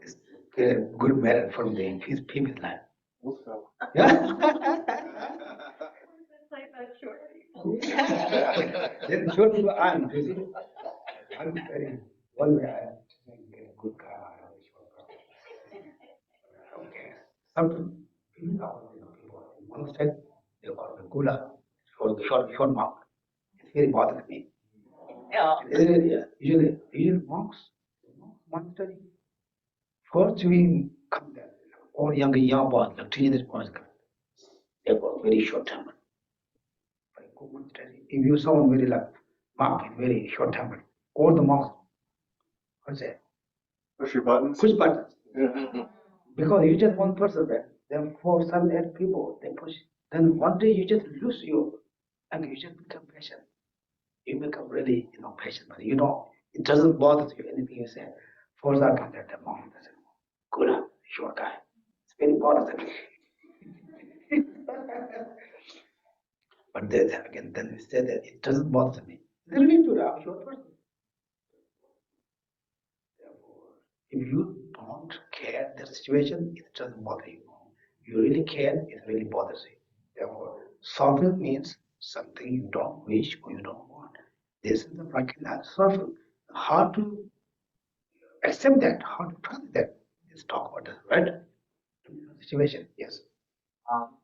It's a good merit from his people's life. Yeah. Then short people I'm very one way I get a good car. Okay. Something people in one side they call the Kurukulla for the short mouth. It's very bothered me. Yeah. Usually monks, monastery. First we come there, all young boys, like teenage boys come. They got very short temper. If you saw very like monk, very short temper, all the monks, what's that? Push your buttons. Push buttons. Because you just one person there. Then 4, 7, 8 people, they push. Then one day you just lose your, and you just become patient. You become really, patient, but it doesn't bother you anything you say. For that, the monk said, good, short guy. It's very bothersome. But then we said that it doesn't bother me. Then we do that, short person. Therefore, if you don't care the situation, it doesn't bother you. You really care, it really bothers you. Therefore, suffering means something you don't wish or you don't want. This is the recognized suffering. How to accept that, how to practice that. Let's talk about that, right? Situation, yes.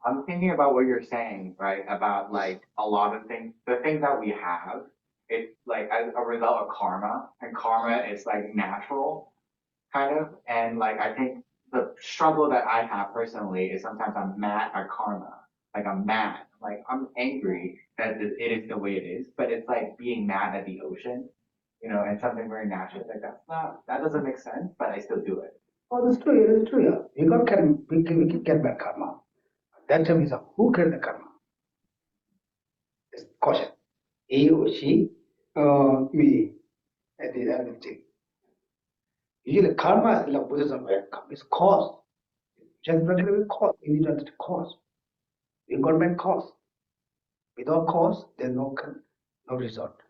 I'm thinking about what you're saying, right? About like a lot of things, the things that we have, it's like as a result of karma, and karma is like natural, kind of. And like I think the struggle that I have personally is sometimes I'm mad at karma. Like I'm mad, like I'm angry that it is the way it is, but it's like being mad at the ocean, and something very natural. Like that doesn't make sense, but I still do it. Oh, that's true, it's true. Yeah. We can get back karma. That time is who created the karma? It's caution. He or she, me, at the end of the day. Usually karma is like Buddhism, it's cause. Just regular cause. We need to understand cause. We got main cause. Without cause, there's no result.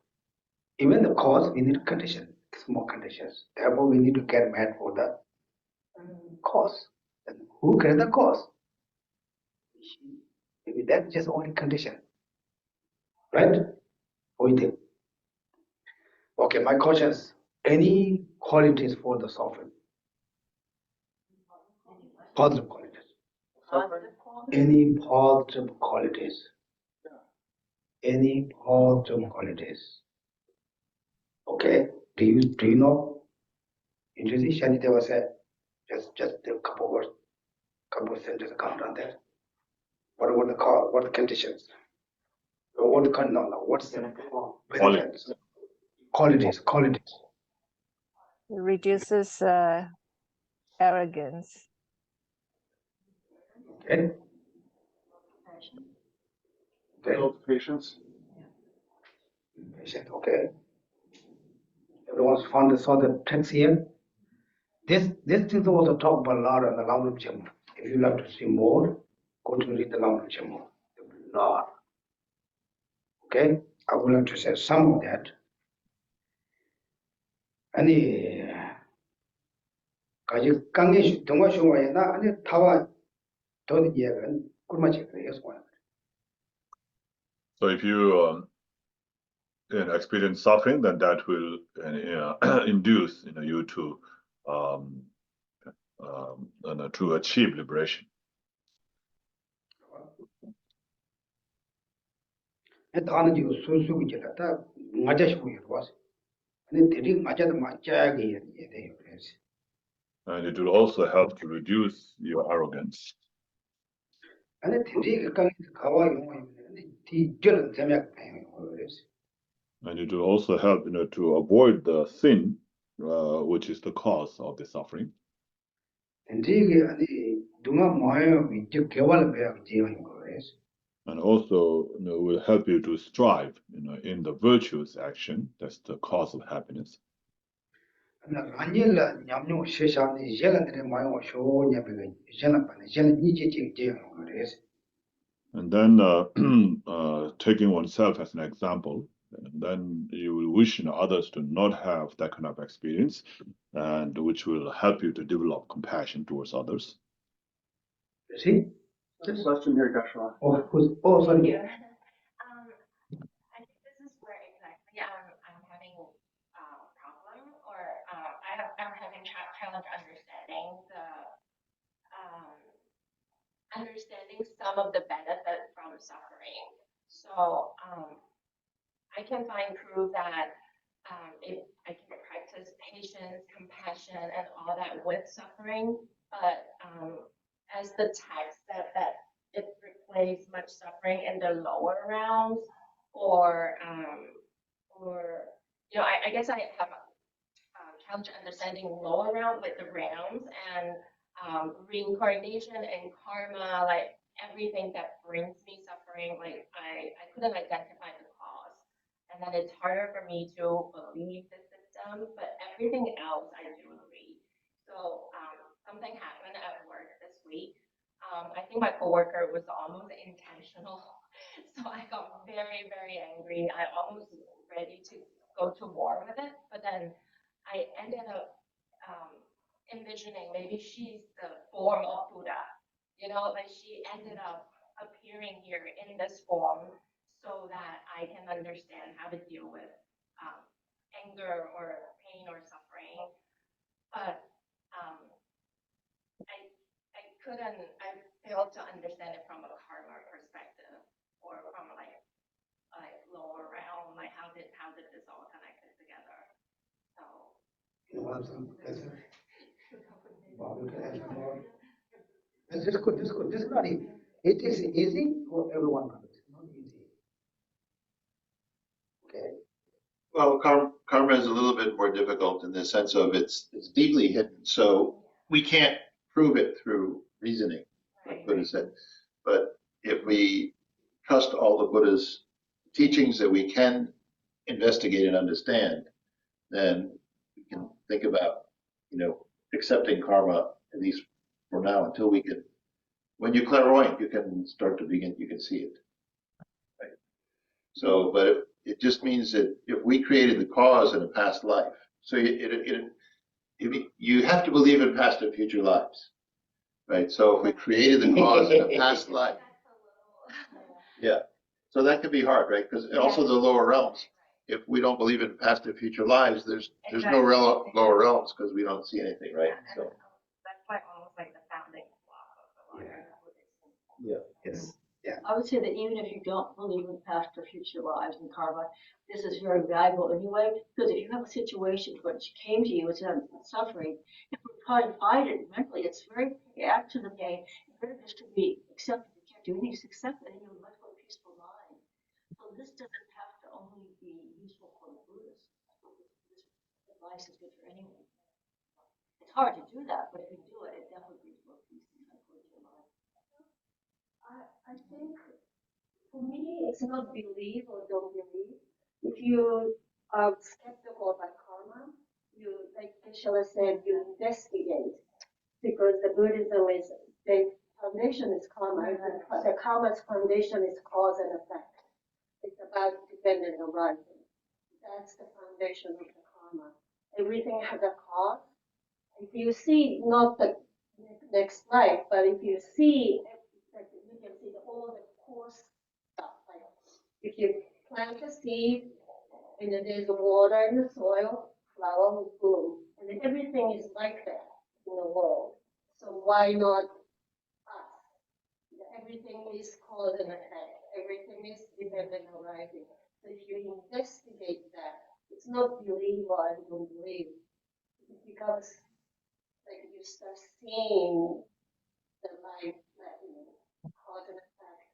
Even the cause, we need condition, small conditions. Therefore, we need to get mad for the cause. And who created the cause? Maybe that's just only condition. Right? We think. Okay, my question is, any qualities for the suffering? Positive qualities. Any positive qualities? Any positive qualities? Okay, do you know? Usually Shaniteva said, just a couple words, couple of sentences, count on that. What are the conditions? What kind? No, no. What's the benefits? Qualities. It reduces arrogance. Okay. Build patience. Patient. Okay. Everyone's found saw the text here. This is also talk about a lot of the language. If you like to see more, go to read the language more. A lot. Okay. I would like to say some of that. 아니 가지 강의 동화 쇼와에나 아니 타와 더 얘기는 꿀맛이 그래요. So if you experience suffering, then that will induce you to to achieve liberation. 다는 지금 소수기 지라다 맞아시고 이러와서 아니 대리 맞아도 맞자게 해야 돼요. 그래서 And it will also help to reduce your arrogance. 아니 대리 강의 가와 용어인데 뒤절은 재미가 그래서 And it will also help to avoid the sin, which is the cause of the suffering. 대리 아니 누가 뭐예요? 이제 개발 배워 지어는 그래서 And also will help you to strive in the virtuous action. That's the cause of happiness. 아니라 냠뇨 세상에 예가들이 많이 오쇼 냐베가 이제는 반에 이제는 이제 그래서 And then taking oneself as an example, then you will wish others to not have that kind of experience, and which will help you to develop compassion towards others. See? There's a question here, Geshe. Sorry. Yeah. I think this is where exactly I'm having a problem, or I'm having challenge understanding some of the benefit from suffering. So I can find proof that if I can practice patience, compassion, and all that with suffering, but as the text said that it replaces much suffering in the lower realms, or I guess I have a challenge understanding lower realm with the realms and reincarnation and karma, like everything that brings me suffering, like I couldn't identify the cause. And then it's harder for me to believe the system, but everything else I do agree. So something happened at work this week. I think my coworker was almost intentional. So I got very, very angry. I almost ready to go to war with it, but then I ended up envisioning maybe she's the form of Buddha, like she ended up appearing here in this form so that I can understand how to deal with anger or pain or suffering. But I failed to understand it from a karma perspective or from like lower realm, like how did this all connected together? So. This is good. This is not easy. It is easy for everyone. It's not easy. Okay. Well, karma is a little bit more difficult in the sense of it's deeply hidden, so we can't prove it through reasoning, like Buddha said. But if we trust all the Buddha's teachings that we can investigate and understand, then we can think about, accepting karma, at least for now, until we can. When you're clairvoyant, you can start to you can see it. Right? So, but it just means that if we created the cause in a past life, so you have to believe in past and future lives, right? So if we created the cause in a past life, yeah. So that can be hard, right? Because also the lower realms, if we don't believe in past and future lives, there's no lower realms because we don't see anything, right? So that's like almost like the founding block of the Buddhism. yeah. Yes. Yeah. I would say that even if you don't believe in past or future lives and karma, this is very valuable anyway, because if you have a situation which came to you, it's suffering, if we try and fight it mentally, it's very apt to the pain, it's very just to be accepted. You can't do anything, just accept it, and you live a peaceful mind. So doesn't have to only be useful for the Buddhists. This advice is good for anyone. It's hard to do that, but if you do it, it definitely brings more peace and tranquility in life. I think for me, it's not believe or don't believe. If you are skeptical about karma, you, like Geshe said, you investigate, because the Buddhism is, the foundation is karma. The karma's foundation is cause and effect. It's about dependent arising. That's the foundation of the karma. Everything has a cause. If you see not the next life, but if you see, you can see all the course stuff. Like if you plant a seed, and then there's water in the soil, flower will bloom, and then everything is like that in the world. So why not us? Everything is cause and effect. Everything is dependent arising. So if you investigate that, it's not believe or I don't believe. It becomes like you start seeing the life that cause and effect.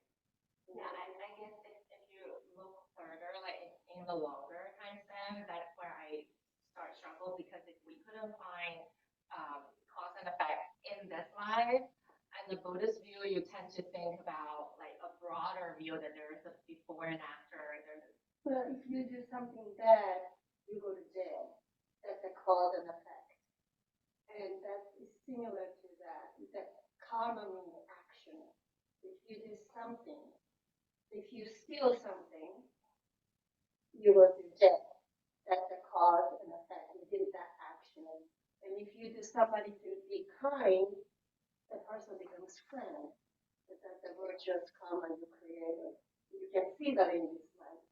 Yeah, I guess if you look further, like in the longer time span, that's where I start struggle, because if we couldn't find cause and effect in this life, and the Buddhist view, you tend to think about like a broader view that there is a before and after. But if you do something bad, you go to jail. That's a cause and effect. And that is similar to that. That karma means action. If you do something, if you steal something, you go to jail. That's the cause and effect. You did that action. And if you do somebody to be kind, the person becomes friend. That's the virtuous karma you created. You can see that in this life.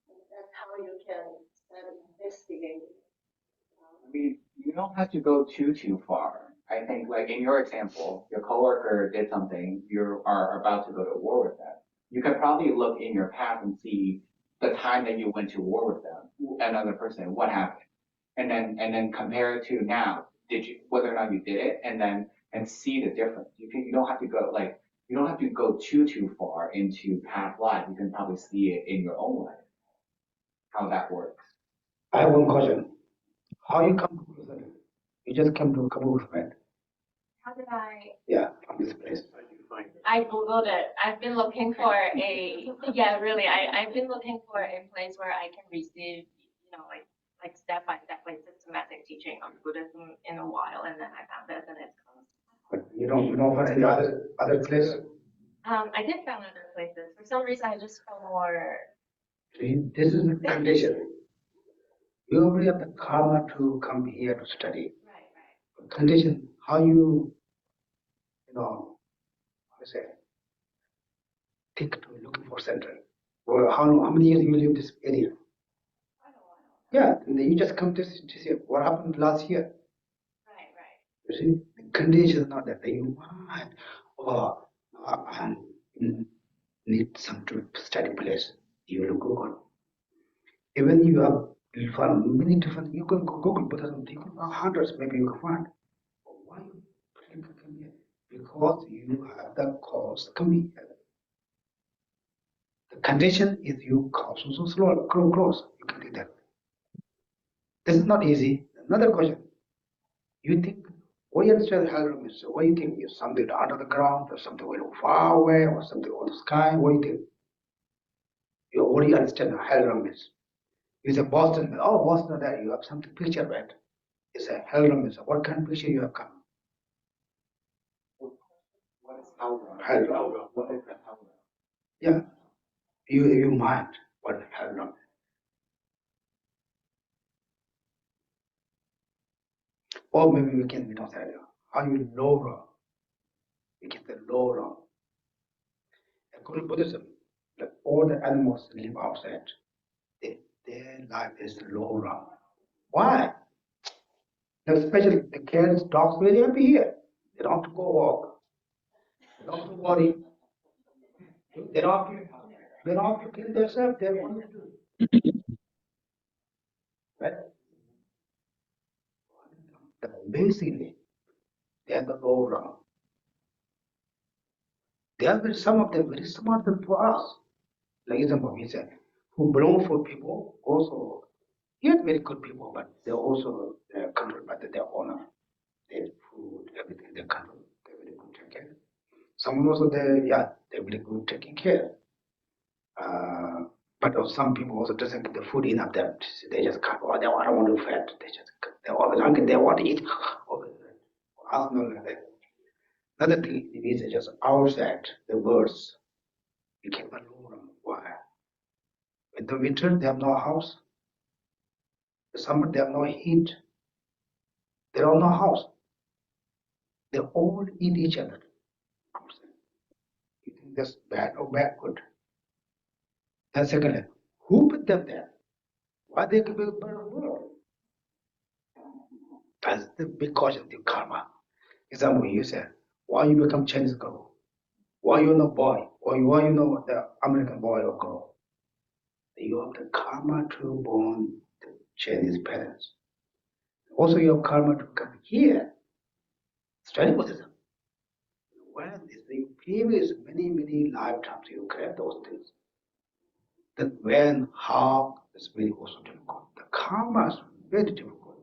And that's how you can start investigating. I mean, you don't have to go too far. I think, like in your example, your coworker did something, you are about to go to war with them. You could probably look in your past and see the time that you went to war with them, another person, what happened, and then compare it to now. Did you, whether or not you did it, and see the difference. You don't have to go like you don't have to go too far into past life. You can probably see it in your own life, how that works. I have one question. How you come to Buddhism? You just come to Kabul, right? How did I? Yeah, from this place. I googled it. I've been looking for really. I've been looking for a place where I can receive, like step by step, like systematic teaching on Buddhism in a while, and then I found this, and it's closed. But you don't know any other place? I did find other places. For some reason, I just felt more. See, this is the condition. You already have the karma to come here to study. Right. Condition, how you how to say, think to looking for center. Or how many years you live in this area? I don't know. Yeah, and then you just come to see what happened last year. Right. You see, the condition is not that you mind. Oh, I need some to study place. You will Google. Even you have found many different, you can Google Buddhism, you can find hundreds, maybe you can find. Why you come here? Because you have the cause coming here. The condition is you cause so slow, close. You can do that. This is not easy. Another question. You think, what you understand hell room is? What do you think? Is something under the ground, or something way far away, or something on the sky? What do you think? What do you understand hell room is? You say Boston, oh, Boston, there you have something picture, right? It's a hell room is. What kind of picture you have come? What is hell room? Hell room. What is the hell room? Yeah. You mind what is hell room. Or maybe we don't say how you lower. We get the lower. According to Buddhism, like all the animals live outside. Their life is lower. Why? Especially the cats, dogs, very happy here. They don't have to go walk. They don't have to worry. They don't have to kill themselves. They want to do. Right? Basically, they are the lower. They are some of them very smart than for us. Like example, we said, who belong for people also, yet very good people, but they also control by their honor, their food, everything they control, they very good take care. Some also they're very good taking care. But some people also doesn't get the food enough that they just cut. Or they don't want to fat. They always hungry. They want to eat. Another thing is just outside the birds. You keep alone. Why? In the winter they have no house. In the summer they have no heat. They have no house. They all eat each other. You think that's bad or bad? Good. And secondly, who put them there? Why they give a better world? That's the big caution of the karma. Example, you said, why you become Chinese girl? Why you not boy? Or why you not the American boy or girl? You have the karma to born the Chinese parents. Also, you have karma to come here, study Buddhism. When it's the previous many lifetimes you create those things, then when, how, it's very also difficult. The karma is very difficult.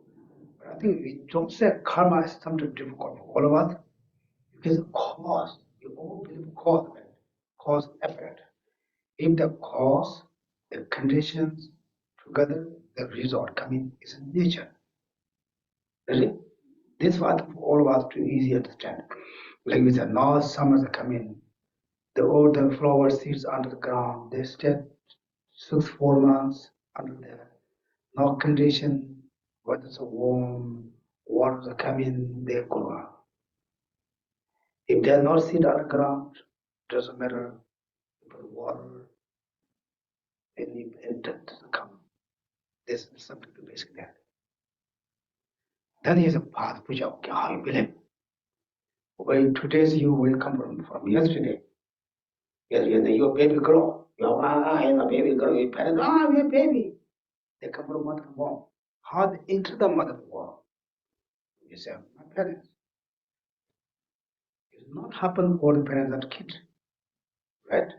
But I think we don't say karma is something difficult for all of us. Because cause, you all believe cause, right? Cause effect. If the cause, the conditions together, the result coming is in nature. Really? This was for all of us to easy understand. Like we said, now summers are coming. All the flower seeds under the ground, they stay 4 months under there. No condition, whether it's warm, waters are coming, they grow up. If they are not seed underground, doesn't matter. Put water, and it doesn't come. There's something to basic that. That is a path which okay, how you believe. When today's you will come from yesterday. Your baby girl. Your and a baby girl, your parents, we're baby. They come from mother womb. How they enter the mother womb? You say, my parents. It's not happen all the parents are kids. Right?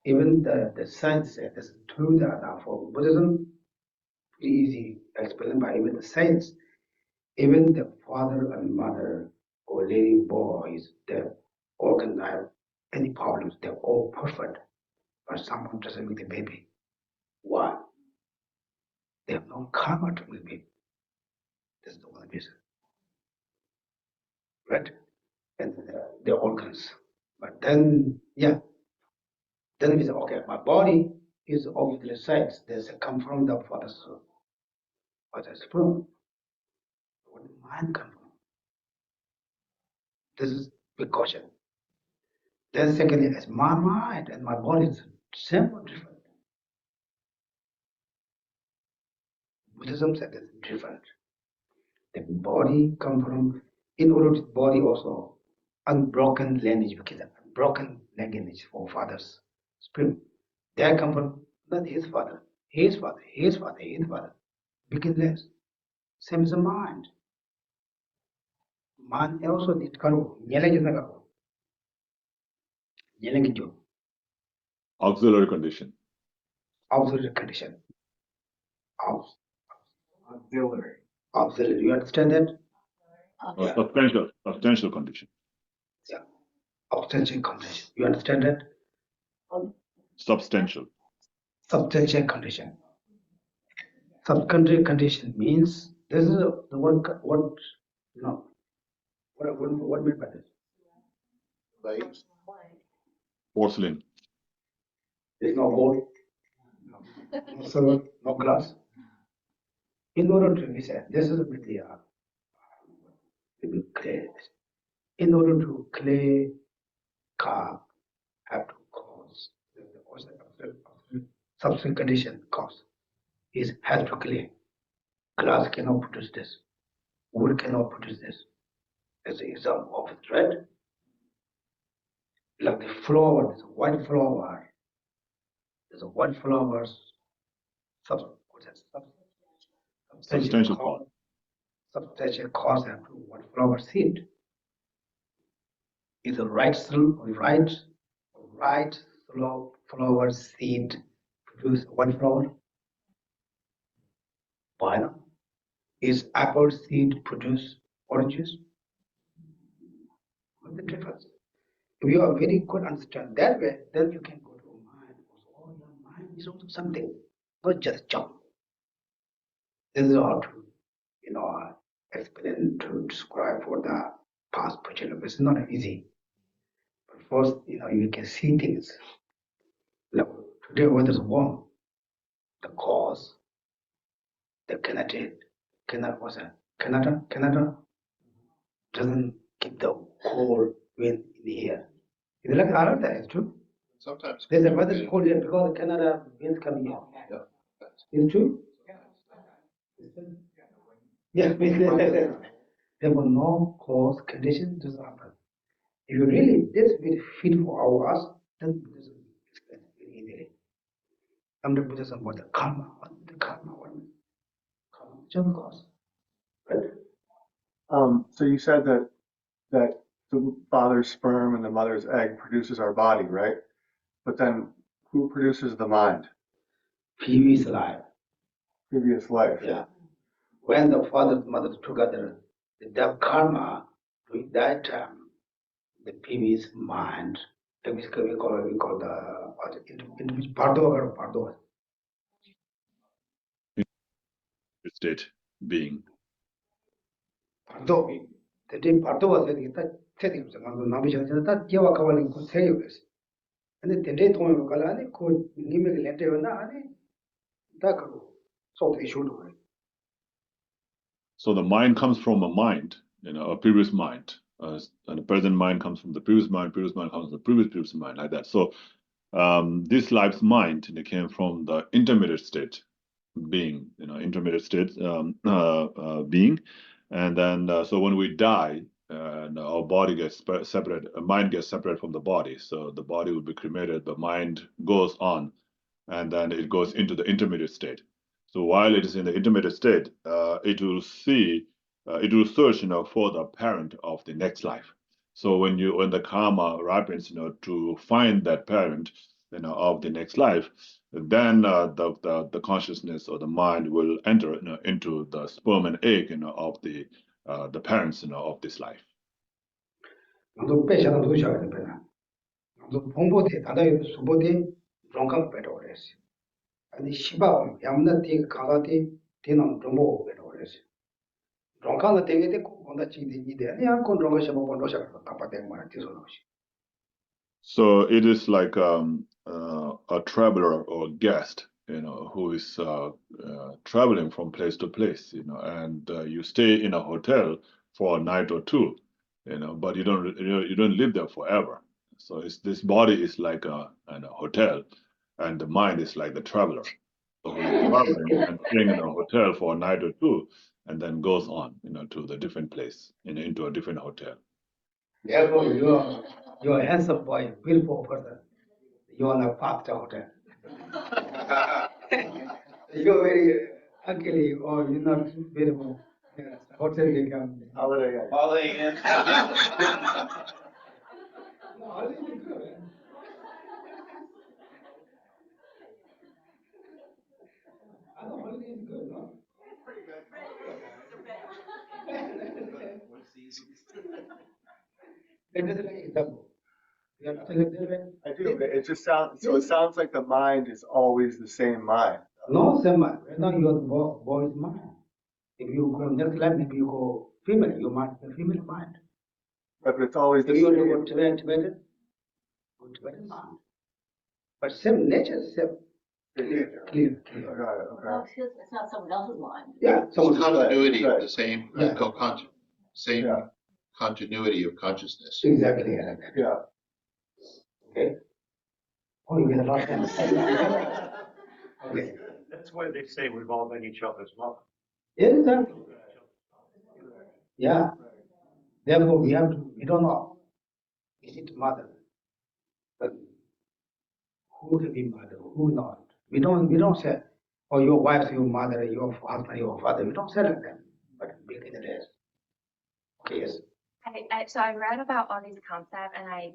Even the science says this is true that now for Buddhism, pretty easy explained by even the science. Even the father and mother or lady boys, they all can have any problems. They're all perfect, but someone doesn't make the baby. Why? They have no karma to make baby. That's the only reason, right? And the organs. But then, then we say, okay, my body is of the size. There's a come from the father's sperm. Where did mind come from? This is precaution. Then secondly, it's my mind and my body is same or different. Buddhism said it's different. The body come from, in order to body also, unbroken lineage, because unbroken lineage for father's spirit. They come from not his father, his father, his father, his father. Because less. Same as the mind. Mind also needs karu. Auxiliary condition. Auxiliary condition. Auxiliary. Auxiliary. You understand that? Or substantial condition. Yeah. Substantial condition. You understand that? Substantial. Substantial condition. Substantial condition means this is the word. What mean by this? Like, Porcelain. There's no gold, no silver, no glass. In order to be said, this is really clay. In order to clay carve, have to cause the substance condition cause is has to clay. Glass cannot produce this. Wood cannot produce this. As an example of it, right? Like the flower, there's a white flower. There's a white flowers. Substantial cause. Substantial cause and white flower seed. Is a right flower seed produce one flower? Banana. Is apple seed produce oranges? What's the difference? If you are very good understand that way, then you can go to mind. Oh, your mind is also something, not just jump. This is how to, explain to describe for the past, future. It's not easy. But first, you can see things. Like today, weather is warm. The cause, the Canada doesn't keep the cold wind in the air. Is it like that? That is true. Sometimes. There's a weather is cold here because Canada winds coming here. Yeah. Is it true? Yeah. There were no cause condition to happen. If you really this will fit for us, then Buddhism explains very easily. Under Buddhism, what the karma, what karma, just cause. Right? So you said that the father's sperm and the mother's egg produces our body, right? But then who produces the mind? Previous life. Previous life. Yeah. When the father and mother together, the karma during that time, the previous mind, we call the Pardo. State being. Pardo. The day Pardo was like that, setting some Nabishan, that Yawa Kawali could say this. And then the day Tomo Kalani could give me the letter and that so they should do it. So the mind comes from a mind, a previous mind, and the present mind comes from the previous mind comes from the previous mind, like that. So this life's mind came from the intermediate state being, intermediate state being, and then so when we die, our body gets separated, mind gets separated from the body. So the body will be cremated, the mind goes on, and then it goes into the intermediate state. So while it is in the intermediate state, it will search, for the parent of the next life. So when the karma ripens, to find that parent, of the next life, then the consciousness or the mind will enter, into the sperm and egg, of the parents, of this life. And Shiba, Yamnati, Kalati, Tinam, Tomo, Ronkana take it on the Chidi, and Kondronga Shaba Pondosha, Tapatema, Tisonoshi. So it is like a traveler or guest, who is traveling from place to place, and you stay in a hotel for a night or two, but you don't live there forever. So this body is like a hotel, and the mind is like the traveler. So who is traveling and staying in a hotel for a night or two, and then goes on, to the different place, into a different hotel. Therefore, you're a handsome boy, beautiful person. You are a path to hotel. You're very ugly or you're not beautiful. Yes, hotel can come. Holiday Inn. Holiday Inn. No, holiday is good. I know holiday is good, no? That is like example. You have to live there. I do. It just sounds so. It sounds like the mind is always the same mind. No, same man. Right now you're the boy's mind. If you go next life, maybe you go female, you might be female mind. But it's always the If you same. go Tibetan, go Tibetan mind. But same nature, same. Clear. Okay. It's not someone else's mind. Yeah, Some continuity of Right. the same, Yeah. same Yeah. continuity of consciousness. Exactly like that. Yeah. Okay. Oh, you get a lot of time. Okay. That's why they say we've all been each other's mother. Exactly. Yeah. Therefore, we don't know. Is it mother? But who can be mother? Who not? We don't say, oh, your wife's your mother, your husband, your father. We don't say like that. But begin it is. Okay, yes. So I read about all these concepts, and I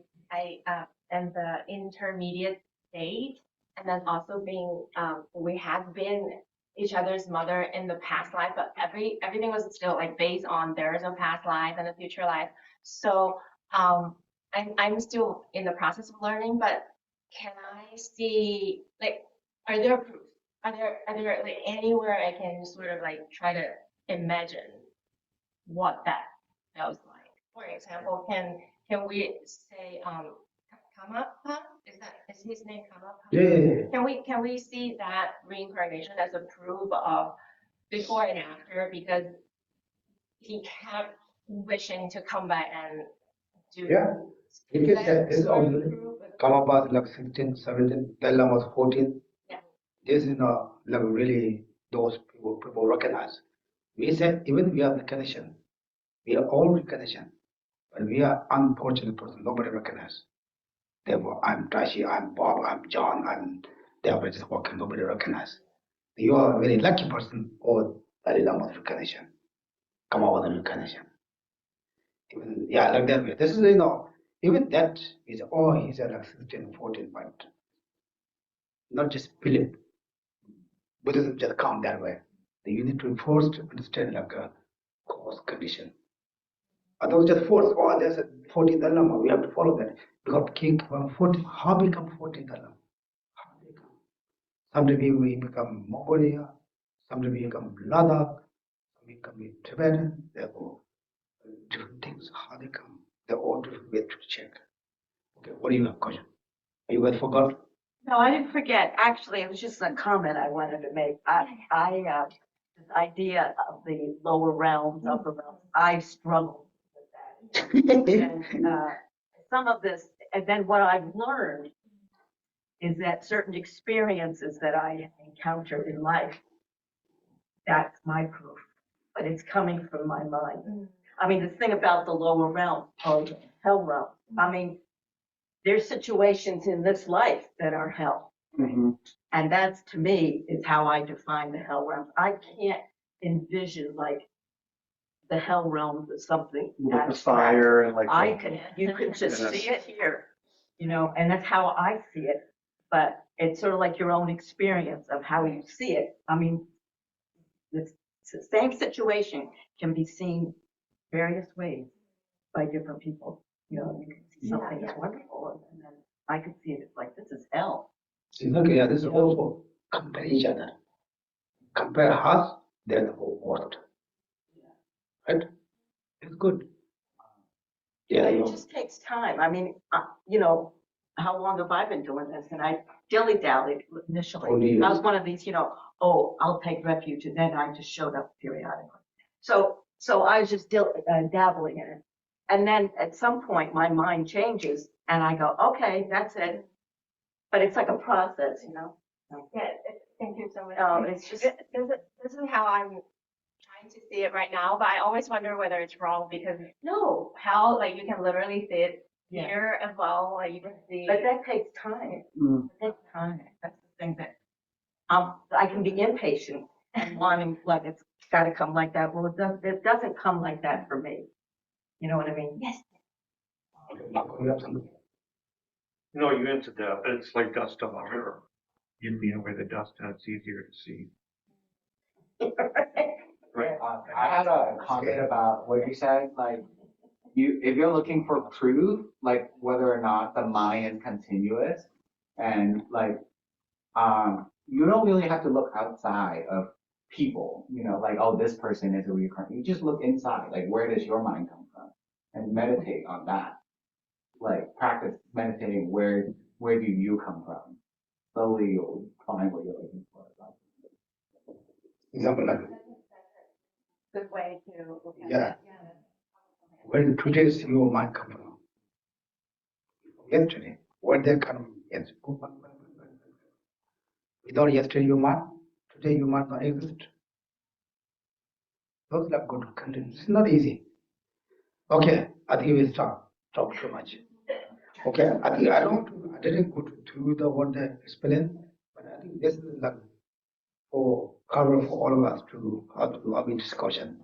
am the intermediate state. and then also being we had been each other's mother in the past life, but everything was still like based on there is a past life and a future life. So I'm still in the process of learning, but can I see like are there proofs? Are there like anywhere I can sort of like try to imagine what that feels like? For example, can we say Kamapa? Is his name Kamapa? Yeah. Can we see that reincarnation as a proof of before and after, because he kept wishing to come back and do Yeah. You can say this is obviously Kamapas like 16, 17, Dalai was 14. Yeah. This is not like really those people recognize. We said even we have the connection, we are all recognition, but we are unfortunate person, nobody recognize. Therefore, I'm Tashi, I'm Bob, I'm John, and they are just walking, nobody recognize. You are a very lucky person or Dalai Lama's recognition. Come out with a recognition. Even, yeah, like that way. This is, even that is, he's like 16, 14, but not just believe. Buddhism just come that way. You need to first understand like a cause condition. Otherwise, just force, there's a 14 Dalai Lama, we have to follow that. Because king 14, how become 14 Dalai Lama? How become? Someday we become Mongolia, someday we become Ladakh, we become Tibetan, therefore different things, how they come. They're all different ways to check. Okay, what do you have question? Are you guys forgot? No, I didn't forget. Actually, it was just a comment I wanted to make. This idea of the lower realms, upper realms, I struggle with that. And some of this, and then what I've learned is that certain experiences that I encounter in life, that's my proof, but it's coming from my mind. I mean, the thing about the lower realm or the hell realm, I mean, there's situations in this life that are hell. And that's, to me, is how I define the hell realms. I can't envision like the hell realms as something Like the fire and like you can just see it here, and that's how I see it. But it's sort of like your own experience of how you see it. I mean, the same situation can be seen various ways by different people. You can see something that's wonderful, and then I could see it as like, this is hell. See, look, yeah, this is also compare each other. Compare us, they're the whole world. Right? It's good. Yeah, It just takes time. I mean, how long have I been doing this? And I dilly-dallied initially. I was one of these, I'll take refuge, and then I just showed up periodically. So I was just dabbling in it. And then at some point, my mind changes, and I go, okay, that's it. But it's like a process, Yeah, thank you so much. It's just this is how I'm trying to see it right now, but I always wonder whether it's wrong because no, how like you can literally see it here as well, like you can see. But that takes time. It takes time. That's the thing that I can be impatient and wanting like it's got to come like that. Well, it doesn't come like that for me. You know what I mean? Yes. No, you answered that. It's like dust on a river. You being away the dust, and it's easier to see. Right. I had a comment about what you said. Like, if you're looking for proof, like whether or not the mind is continuous, and like, you don't really have to look outside of people. Like, oh, this person is a reincarnation. You just look inside. Like, where does your mind come from, and meditate on that. Like, practice meditating. Where do you come from? Slowly, you'll find what you're looking for. Example like Good way to look at yeah. it. Where today's your mind come from? Yesterday. Where they come yes. Without yesterday your mind, today you might not exist. Those are good conditions. It's not easy. Okay, I think we will stop. Talk too much. Okay, I think I didn't go to the what they explain, but I think this is like for cover for all of us to have a discussion.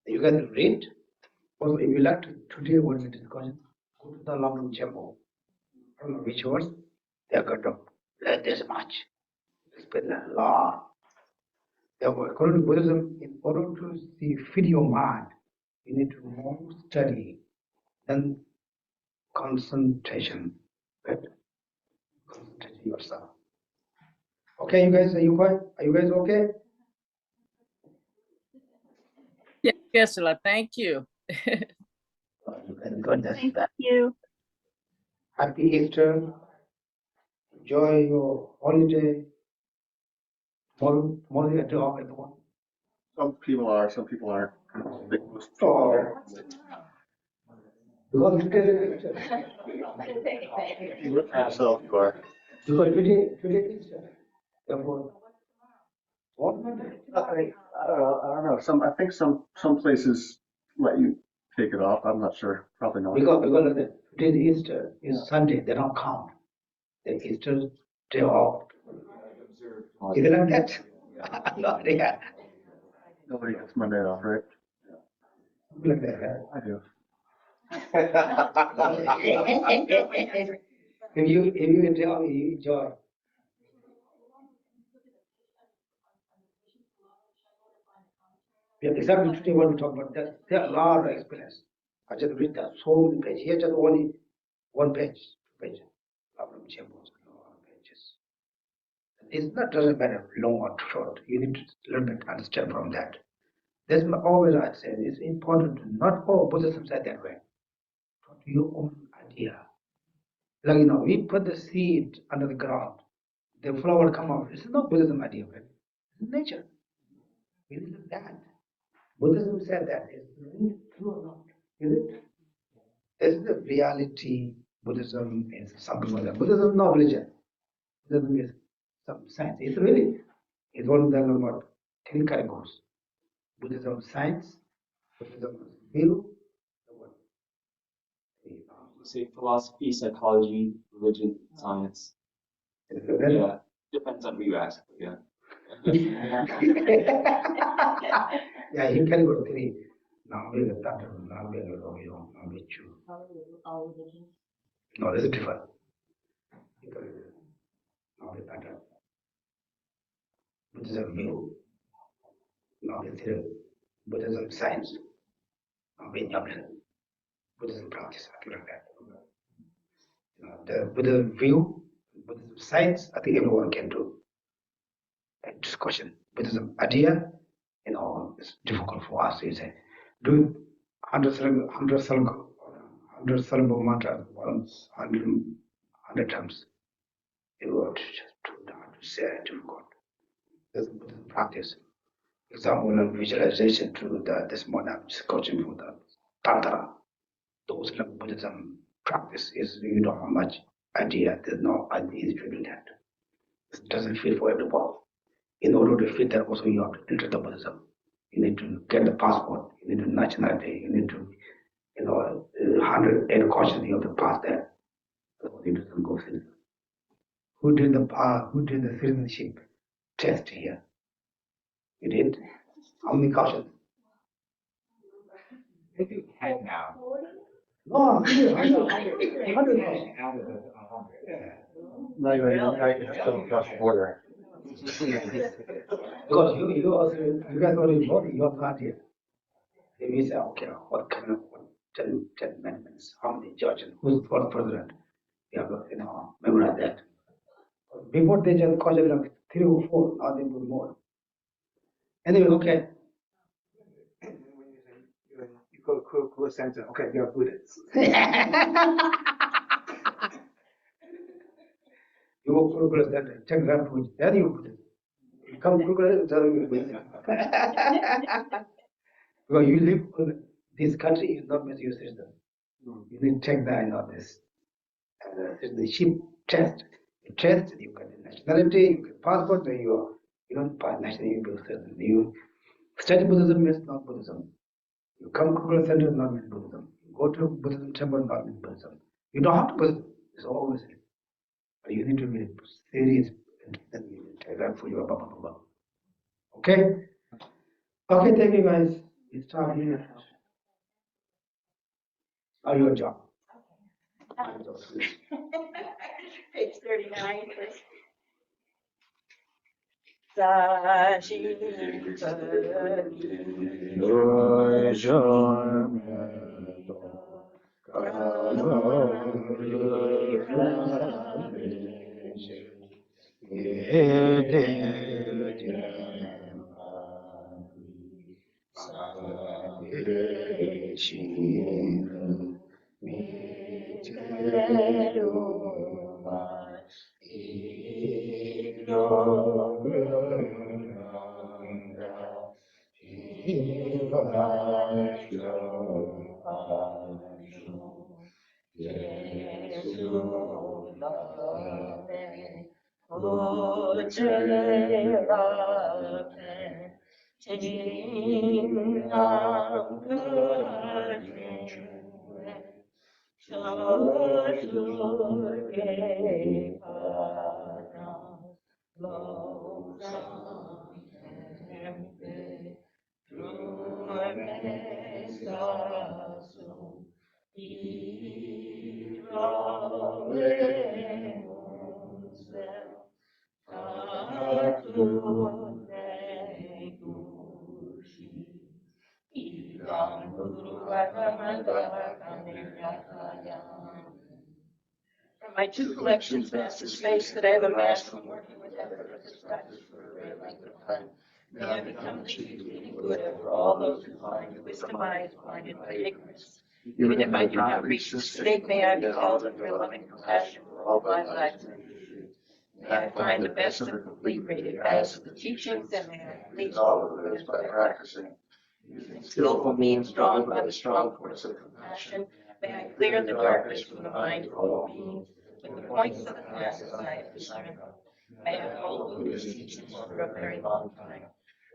You can read. Also, if you like to today what the discussion, go to the London Chapel. I don't know which words they are got up. Learn this much. Spend a lot. Therefore, according to Buddhism, in order to see, feed your mind, you need to more study than concentration. Right? Concentrate yourself. Okay, you guys, are you quiet? Are you guys okay? Yeah, Geshe, thank you. Thank you. Happy Easter. Enjoy your holiday. Tomorrow you have to off everyone. Some people are, some people aren't. Oh. Because You work for yourself, you are. today Easter. Therefore, what Monday? I don't know. I think some places let you take it off. I'm not sure. Probably not. Because today Easter is Sunday, they don't count. The Easter day off. Is it like that? No idea. Nobody gets Monday off, right? Like that. I do. If you enjoy, you enjoy. Yeah, exactly today what we talk about that. There are a lot of experience. I just read that so many pages. Here just only one page. Problem chambers, pages. It's not doesn't matter long or short. You need to learn and understand from that. That's always I say. It's important to not all Buddhism said that way. To your own idea. Like we put the seed under the ground, the flower come out. It's not Buddhism idea, right? It's nature. We live that. Buddhism said that. Is it true or not? Is it? This is the reality. Buddhism is something like that. Buddhism is not religion. Buddhism is some science. It's really, it's one of them about 10 categories. Buddhism science, Buddhism view. Say philosophy, psychology, religion, science. Yeah, depends on who you ask. Yeah. Yeah, you can go to three. Now we have that. Now we have now we choose. No, this is different. Now we have Buddhism view. Now we have Buddhism science. Now we have Buddhism practice. Like that. The Buddhism view, Buddhism science, I think everyone can do. And discussion, Buddhism idea, it's difficult for us. You say, do 100 syllable mantra once, 100 times. You have to just do that, to say it difficult. This Buddhism practice. Example of visualization to this morning, I'm just coaching for the Tantra. Those like Buddhism practice is you don't have much idea. There's no idea to do that. It doesn't fit for everyone. In order to fit that, also you have to enter the Buddhism. You need to get the passport. You need to nationality. You need to, 108 questions. You have to pass that. Otherwise, it doesn't go through. Who did the citizenship test here? You did. How many questions? Maybe 10 now. No, 100. Not even still across the border. Because you guys only vote, you have not yet. If you say, okay, what kind of 10 amendments, how many judges, who's for president? You have to, memorize that. Before they just call it like 3 or 4, now they put more. Anyway, okay. You go to Kurukulla Center. Okay, you're Buddhist. You go to Kurukulla Center, check refuge, then you Buddhist. You come to Kurukulla, tell you Buddhist. Because you live in this country, is not with your citizen. You need to check that, this citizenship test. You test, you get the nationality, you get passport, then you don't pass nationality, you citizen. You study Buddhism means not Buddhism. You come to Kurukulla Center, not mean Buddhism. You go to Buddhism temple, not mean Buddhism. You don't have to Buddhism. It's always it. But you need to be serious and then you take that for your blah, blah, blah. Okay? Okay, thank you guys. It's time here. Now your job. Page 39, please. From my two collections, vast space that I have amassed from working with effort of this practice for a great length of time, may I become the chief leading Buddha for all those who find wisdom eyes blinded by ignorance. Even if I do not reach this state, may I be held under loving compassion for all my life. May I find the best and complete rated paths of the teachings, and may I please all of those by practicing. Using skillful means drawn by the strong force of compassion, may I clear the darkness from the mind of all beings with the points of the classes I have discerned. May I follow Buddha's teachings for a very long time.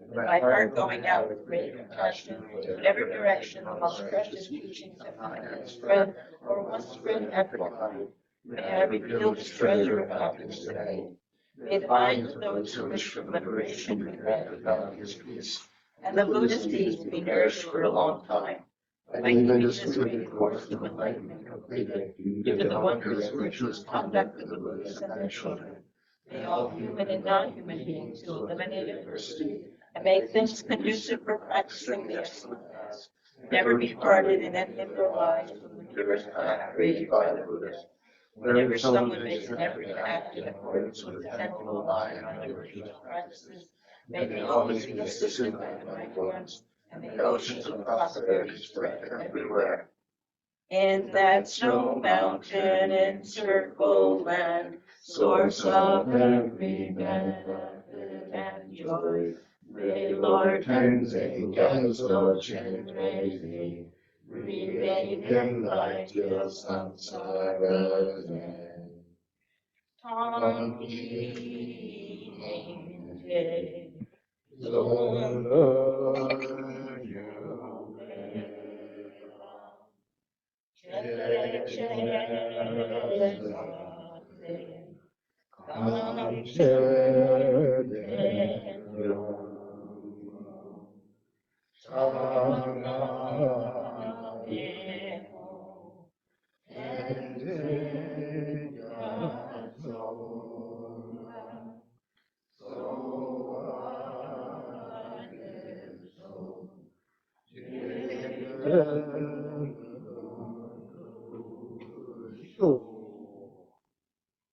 With my heart going out with great compassion to whatever direction the most precious teachings of mine have spread or once spread effortlessly. May I reveal this treasure of happiness today. May the minds of those who wish for liberation be granted boundless peace, and the Buddhist deeds be nourished for a long time. And even this completed course of enlightenment completed, give to the wondrous virtuous conduct of the Buddhists and their children. May all human and non-human beings who eliminate adversity and make things conducive for practicing the excellent paths never be parted in any of their lives from the purest path created by the Buddha. Whenever someone makes an effort to act in accordance with the Tenfold Line on the virtuous practices, may they always be assisted by the mighty ones, and may oceans of prosperity spread everywhere. In that snow mountain encircled land, source of every benefit and joy, may Lord Tenzin Gyatso Chenrezig remain in light till samsara's end. Tongki Ningte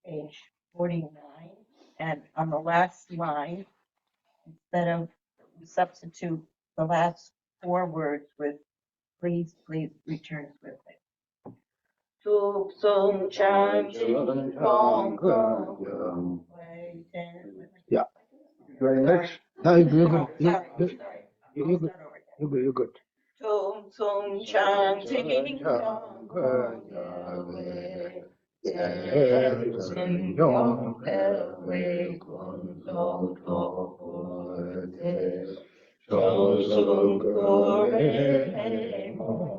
Page 49, and on the last line, instead of substitute the last four words with please return swiftly. Tuk sung chan chin kong kong. Yeah. Very next. No, you're good. You're good. You're good. Tuk sung chan chin kong kong. Sin yong pewe kun lo to te. Cho sung ko he mon.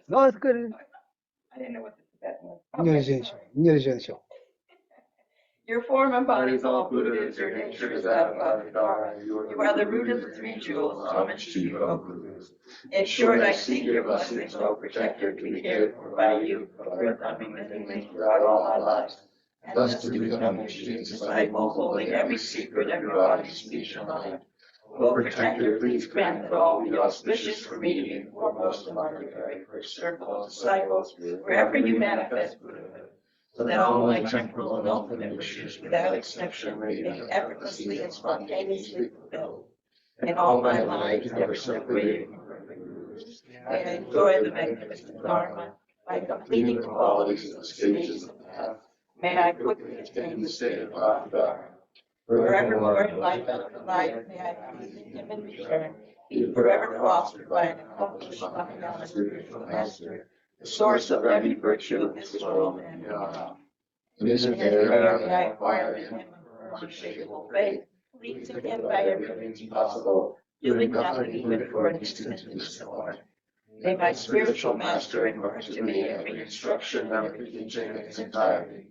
No, it's good. I didn't know what the Tibetan was. Nyerjen show. Your form embodies all Buddhas, your nature is that of Dharma. You are the root of the three jewels, homage to you, O Buddhas. In short, I seek your blessings, O protector, to be cared for by you, for unremittingly throughout all my lives, and thus to become your student disciple, holding every secret of your body, speech, and mind. O protector, please grant that all be auspicious for me to be foremost among your very first circle of disciples, wherever you manifest Buddhahood, so that all my temporal and ultimate wishes, without exception, may be effortlessly and spontaneously fulfilled. In all my life, never separated from perfect Buddhas, may I enjoy the magnificent Dharma by completing the qualities of the stages of the path. May I quickly attain the state of Dharma. Forevermore, in life after life, may I please him in return, be forever fostered by an accomplished Mahayana spiritual master, the source of every virtue of this world and beyond. In this prayer, may I acquire in him a firm, unshakable faith, pleasing him by every means possible, doing nothing even for an instant in this life. May my spiritual master impart to me every instruction, every teaching in its entirety.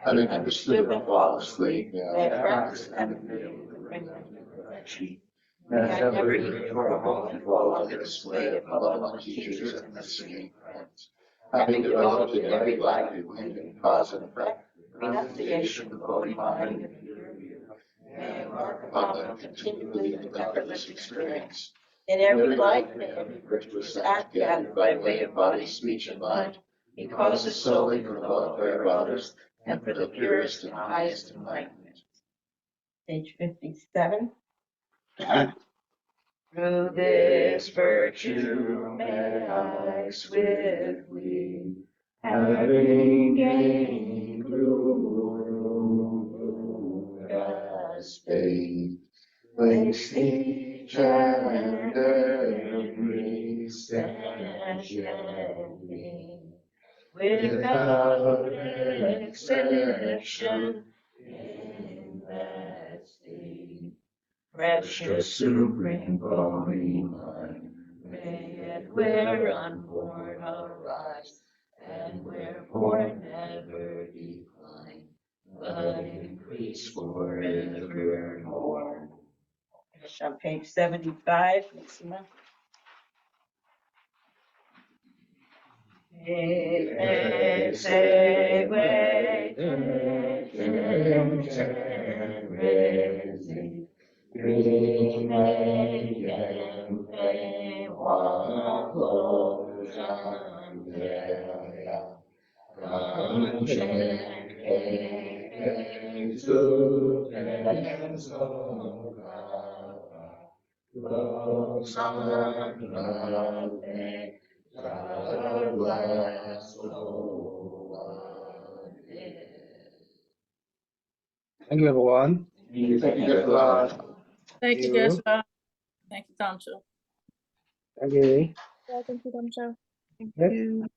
Having understood them flawlessly, may I practice them and be able to bring them to perfection. May I never even for a moment fall under the sway of malevolent teachers and misleading friends. Having developed in every life in cause and effect, renunciation, the holy mind, and pure view, may I embark upon them continually with effortless experience. In every life, may every virtuous act gathered by way of body, speech, and mind be causes solely for the welfare of others and for the purest and highest enlightenment. Page 57. Through this virtue may I swiftly, having gained Buddha's faith, place each and every standing, without exception, in that state. Precious supreme body mind, may it where unborn arise, and wherefore never decline, but increase forevermore. It's on page 75, Lisa. Thank you, everyone. Thank you, Geshe. Thank you, Geshe. Thank you, Tamsho. Thank you. Yeah, thank you, Damsho. Thank you.